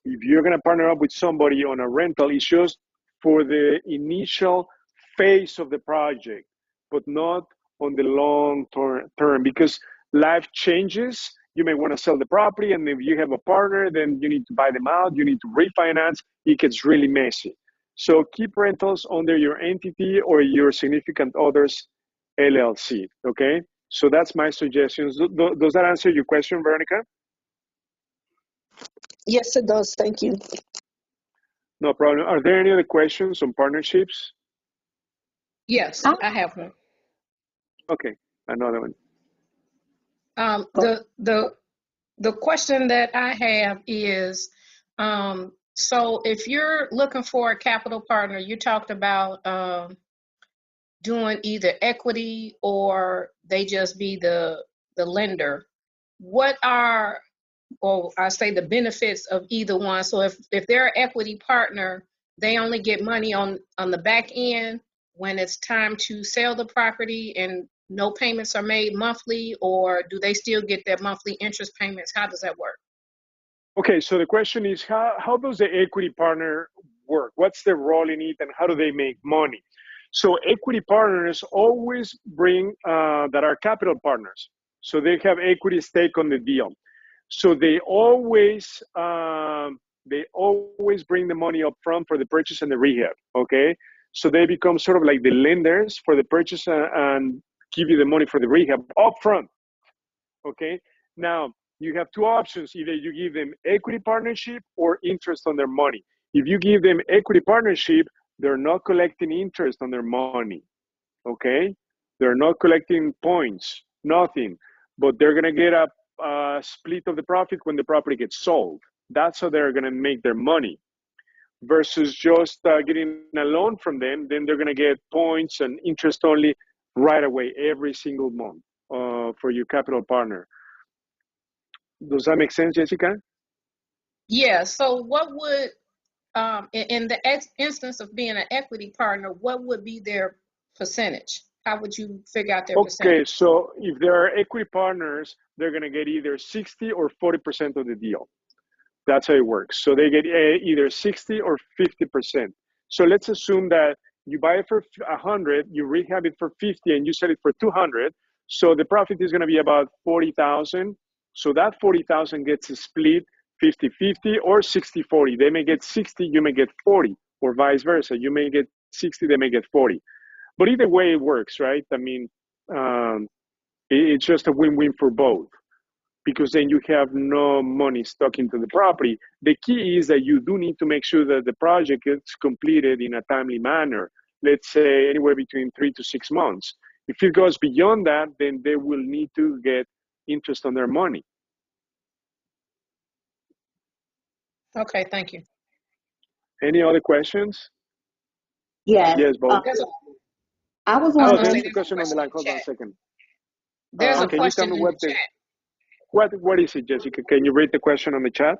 if you're going to partner up with somebody on a rental, it's just for the initial phase of the project, but not on the long term, because life changes. You may want to sell the property, and if you have a partner, then you need to buy them out, you need to refinance. It gets really messy. So keep rentals under your entity or your significant other's LLC, okay? So that's my suggestions. Does that answer your question, Veronica? Yes, it does. Thank you. No problem. Are there any other questions on partnerships? Yes, I have one. Okay, another one. The question that I have is, so if you're looking for a capital partner, you talked about doing either equity or they just be the lender. What are, or I say, the benefits of either one? So if they're an equity partner, they only get money on the back end when it's time to sell the property and no payments are made monthly, or do they still get their monthly interest payments? How does that work? Okay, so the question is, how does the equity partner work? What's their role in it, and how do they make money? So equity partners always bring, that are capital partners. So they have equity stake on the deal. So they always bring the money up front for the purchase and the rehab, okay? So they become sort of like the lenders for the purchase and give you the money for the rehab up front, okay? Now, you have two options. Either you give them equity partnership or interest on their money. If you give them equity partnership, they're not collecting interest on their money, okay? They're not collecting points, nothing, but they're gonna get a split of the profit when the property gets sold. That's how they're gonna make their money. Versus just getting a loan from them, then they're gonna get points and interest only right away, every single month for your capital partner. Does that make sense, Jessica? Yeah, so what would, in the instance of being an equity partner, what would be their percentage? How would you figure out their percentage? Okay, so if there are equity partners, they're going to get either 60 or 40% of the deal. That's how it works. So they get either 60 or 50%. So let's assume that you buy it for 100, you rehab it for 50, and you sell it for 200. So the profit is going to be about 40,000. So that 40,000 gets split 50-50 or 60-40. They may get 60, you may get 40, or vice versa. You may get 60, they may get 40. But either way, it works, right? I mean, it's just a win-win for both, because then you have no money stuck into the property. The key is that you do need to make sure that the project gets completed in a timely manner. Let's say anywhere between 3 to 6 months. If it goes beyond that, then they will need to get interest on their money. Okay, thank you. Any other questions? Yes. Yes, Bo. I was Oh, wondering. there's a question on the line. Hold on a second. There's a Can you tell question me in what the chat. what is it, Jessica? Can you read the question on the chat?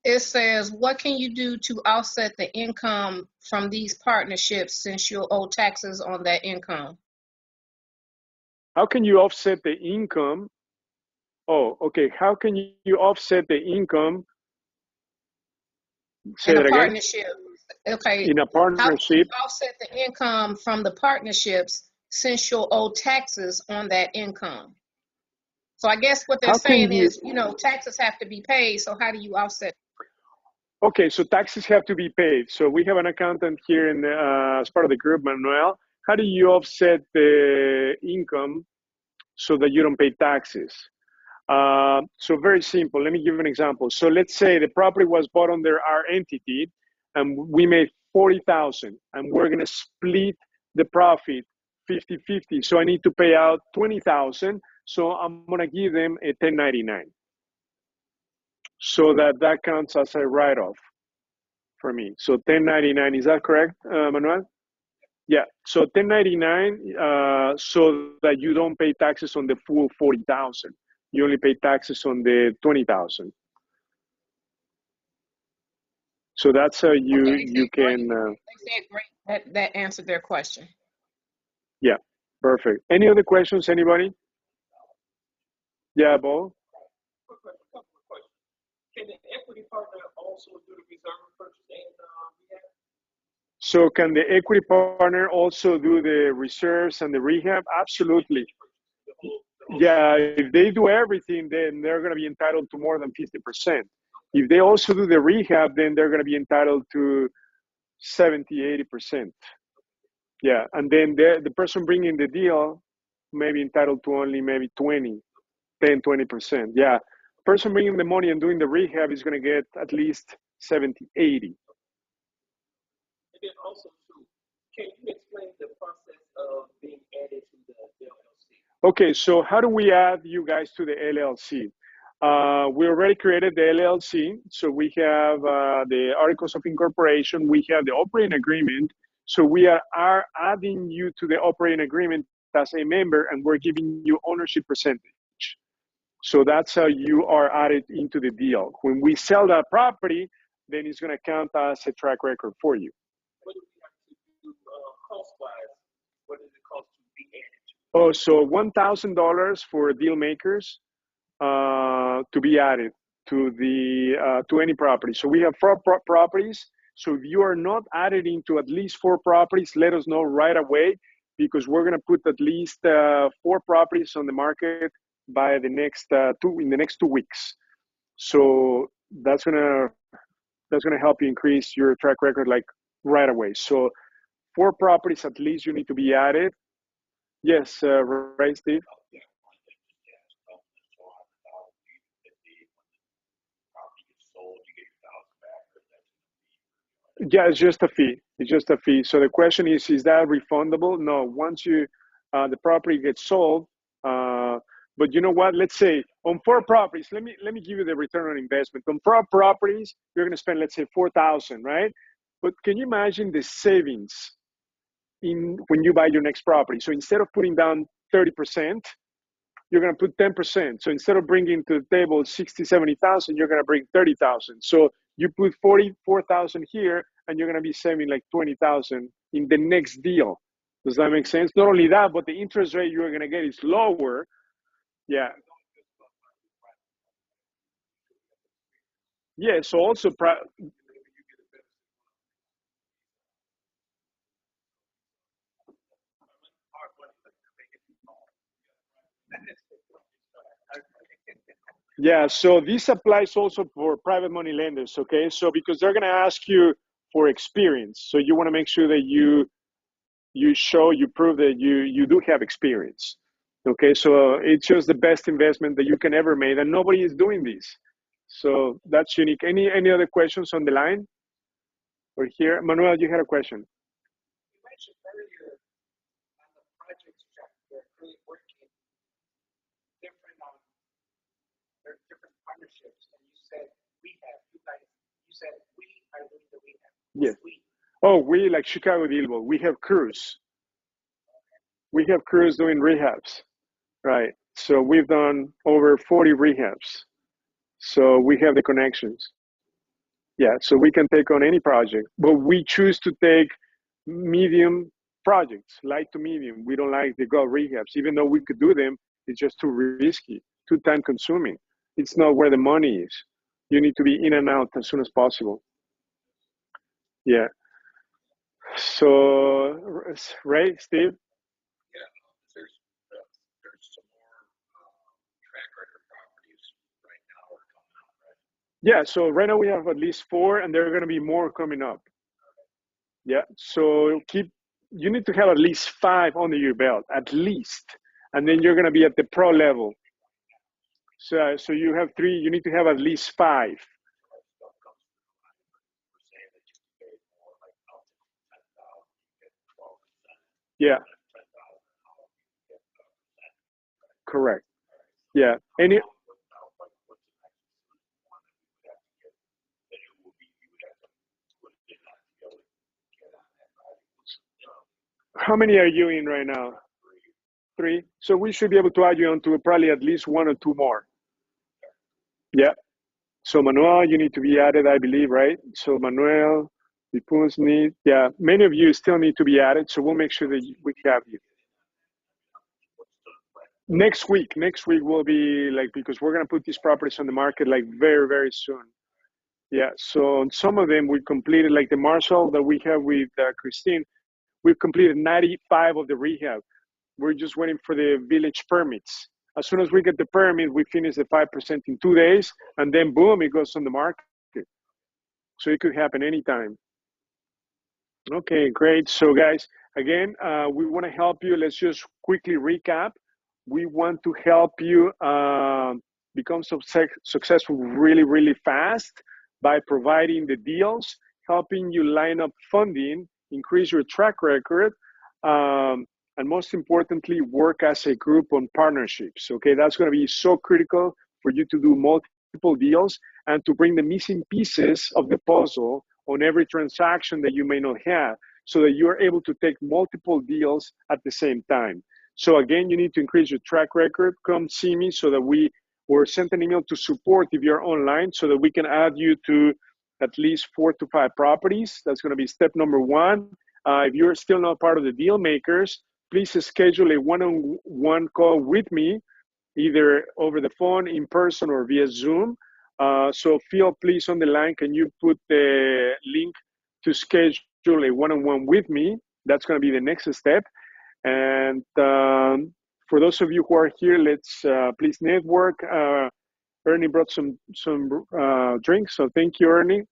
It says, what can you do to offset the income from these partnerships since you'll owe taxes on that income? How can you offset the income? Oh, okay. How can you offset the income? Say In that a again. partnership. Okay. In a How can you partnership. offset the income from the partnerships since you'll owe taxes on that income? So I guess what they're How can saying you? is, taxes have to be paid. So how do you offset? Okay, so taxes have to be paid. So we have an accountant here in as part of the group, Manuel. How do you offset the income so that you don't pay taxes? So very simple. Let me give you an example. So let's say the property was bought under our entity, and we made 40,000, and we're going to split the profit 50-50. So I need to pay out 20,000. So I'm going to give them a 1099. So that counts as a write-off for me. So 1099, is that correct, Manuel? Yeah. So 1099, so that you don't pay taxes on the full 40,000. You only pay taxes on the 20,000. So that's how you can. They said great. That answered their question. Yeah, perfect. Any other questions, anybody? Yeah, Bo? Can the equity partner also do the reserve purchase and rehab? So can the equity partner also do the reserves and the rehab? Absolutely. Yeah, if they do everything, then they're going to be entitled to more than 50%. If they also do the rehab, then they're going to be entitled to 70-80%. Yeah, and then the person bringing the deal may be entitled to only maybe 10-20%. Yeah, person bringing the money and doing the rehab is going to get at least 70-80. And then also, too, can you explain the process of being added to the LLC? Okay, so how do we add you guys to the LLC? We already created the LLC. So we have the Articles of Incorporation. We have the operating agreement. So we are adding you to the operating agreement as a member, and we're giving you ownership percentage. So that's how you are added into the deal. When we sell that property, then it's going to count as a track record for you. What do we have to do cost-wise? What does it cost to be added? Oh, so $1,000 for deal makers to be added to any property. So we have 4 properties. So if you are not added into at least 4 properties, let us know right away, because we're going to put at least 4 properties on the market by the next in the next 2 weeks. So that's gonna help you increase your track record like right away. So 4 properties at least you need to be added. Yes, right, Steve? Yeah, it's just a fee. It's just a fee. So the question is that refundable? No. Once the property gets sold, but you know what? Let's say on 4 properties, let me give you the return on investment. On 4 properties, you're going to spend, let's say, $4,000, right? But can you imagine the savings when you buy your next property? So instead of putting down 30%, you're going to put 10%. So instead of bringing to the table 60, 70,000, you're going to bring 30,000. So you put 44,000 here, and you're going to be saving like 20,000 in the next deal. Does that make sense? Not only that, but the interest rate you're going to get is lower. Yeah. Yeah. So also, Yeah, so this applies also for private money lenders, okay? So because they're gonna ask you for experience, so you wanna make sure that you prove that you do have experience, okay? So it's just the best investment that you can ever make, and nobody is doing this. So that's unique. Any other questions on the line or here? Manuel, you had a question. You mentioned earlier on the projects that you're really working different on, there are different partnerships, and you said rehab. You said we are doing the rehab. Yes. We. Oh, we like ChicagoDealVault. We have crews. We have crews doing rehabs, right? So we've done over 40 rehabs. So we have the connections. Yeah, so we can take on any project, but we choose to take medium projects, light to medium. We don't like the go rehabs, even though we could do them. It's just too risky, too time consuming. It's not where the money is. You need to be in and out as soon as possible. Yeah. So, Ray, Steve? Yeah, there's some more track record properties right now are coming out, right? Yeah, so right now we have at least 4, and there are going to be more coming up. Yeah, so you need to have at least 5 under your belt, at least, and then you're going to be at the pro level. So you have 3, you need to have at least 5. Yeah. Correct. Yeah. How many are you in right now? 3. So we should be able to add you on to probably at least 1 or 2 more. Yeah. So Manuel, you need to be added, I believe, right? So Manuel, Dipuns need, yeah, many of you still need to be added. So we'll make sure that we have you. Next week will be like, because we're going to put these properties on the market like very, very soon. Yeah. So on some of them we completed, like the Marshall that we have with Christine, we've completed 95 of the rehab. We're just waiting for the village permits. As soon as we get the permit, we finish the 5% in 2 days, and then boom, it goes on the market. So it could happen anytime. Okay, great. So guys, again, we want to help you. Let's just quickly recap. We want to help you become successful really, really fast by providing the deals, helping you line up funding, increase your track record, and most importantly, work as a group on partnerships. Okay, that's going to be so critical for you to do multiple deals and to bring the missing pieces of the puzzle on every transaction that you may not have, so that you are able to take multiple deals at the same time. So again, you need to increase your track record. Come see me so that or send an email to support if you're online, so that we can add you to at least 4 to 5 properties. That's going to be step number 1. If you're still not part of the deal makers, please schedule a one-on-one call with me, either over the phone, in person, or via Zoom. So Phil, please, on the line, can you put the link to schedule a one-on-one with me? That's going to be the next step. And for those of you who are here, let's please network. Ernie brought some drinks, so thank you, Ernie.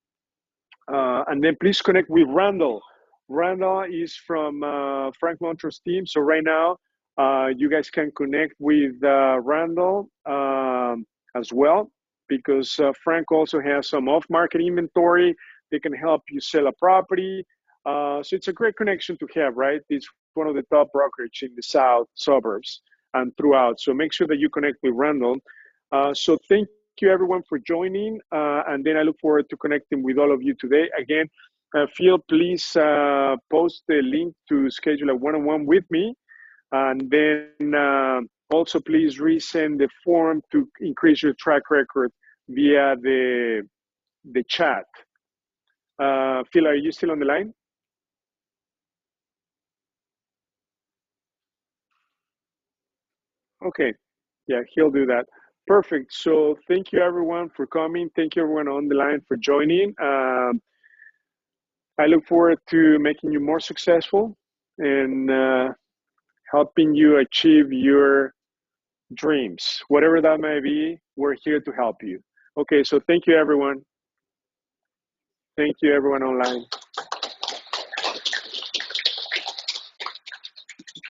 And then please connect with Randall. Randall is from Frank Montro's team. So right now, you guys can connect with Randall as well, because Frank also has some off-market inventory. They can help you sell a property. So it's a great connection to have, right? It's one of the top brokerage in the South suburbs and throughout. So make sure that you connect with Randall. So thank you everyone for joining. And then I look forward to connecting with all of you today. Again, Phil, please post the link to schedule a one-on-one with me. And then also please resend the form to increase your track record via the chat. Phil, are you still on the line? Okay, yeah, he'll do that. Perfect. So thank you everyone for coming. Thank you everyone on the line for joining. I look forward to making you more successful and helping you achieve your dreams, whatever that may be. We're here to help you. Okay, so thank you, everyone. Thank you, everyone online.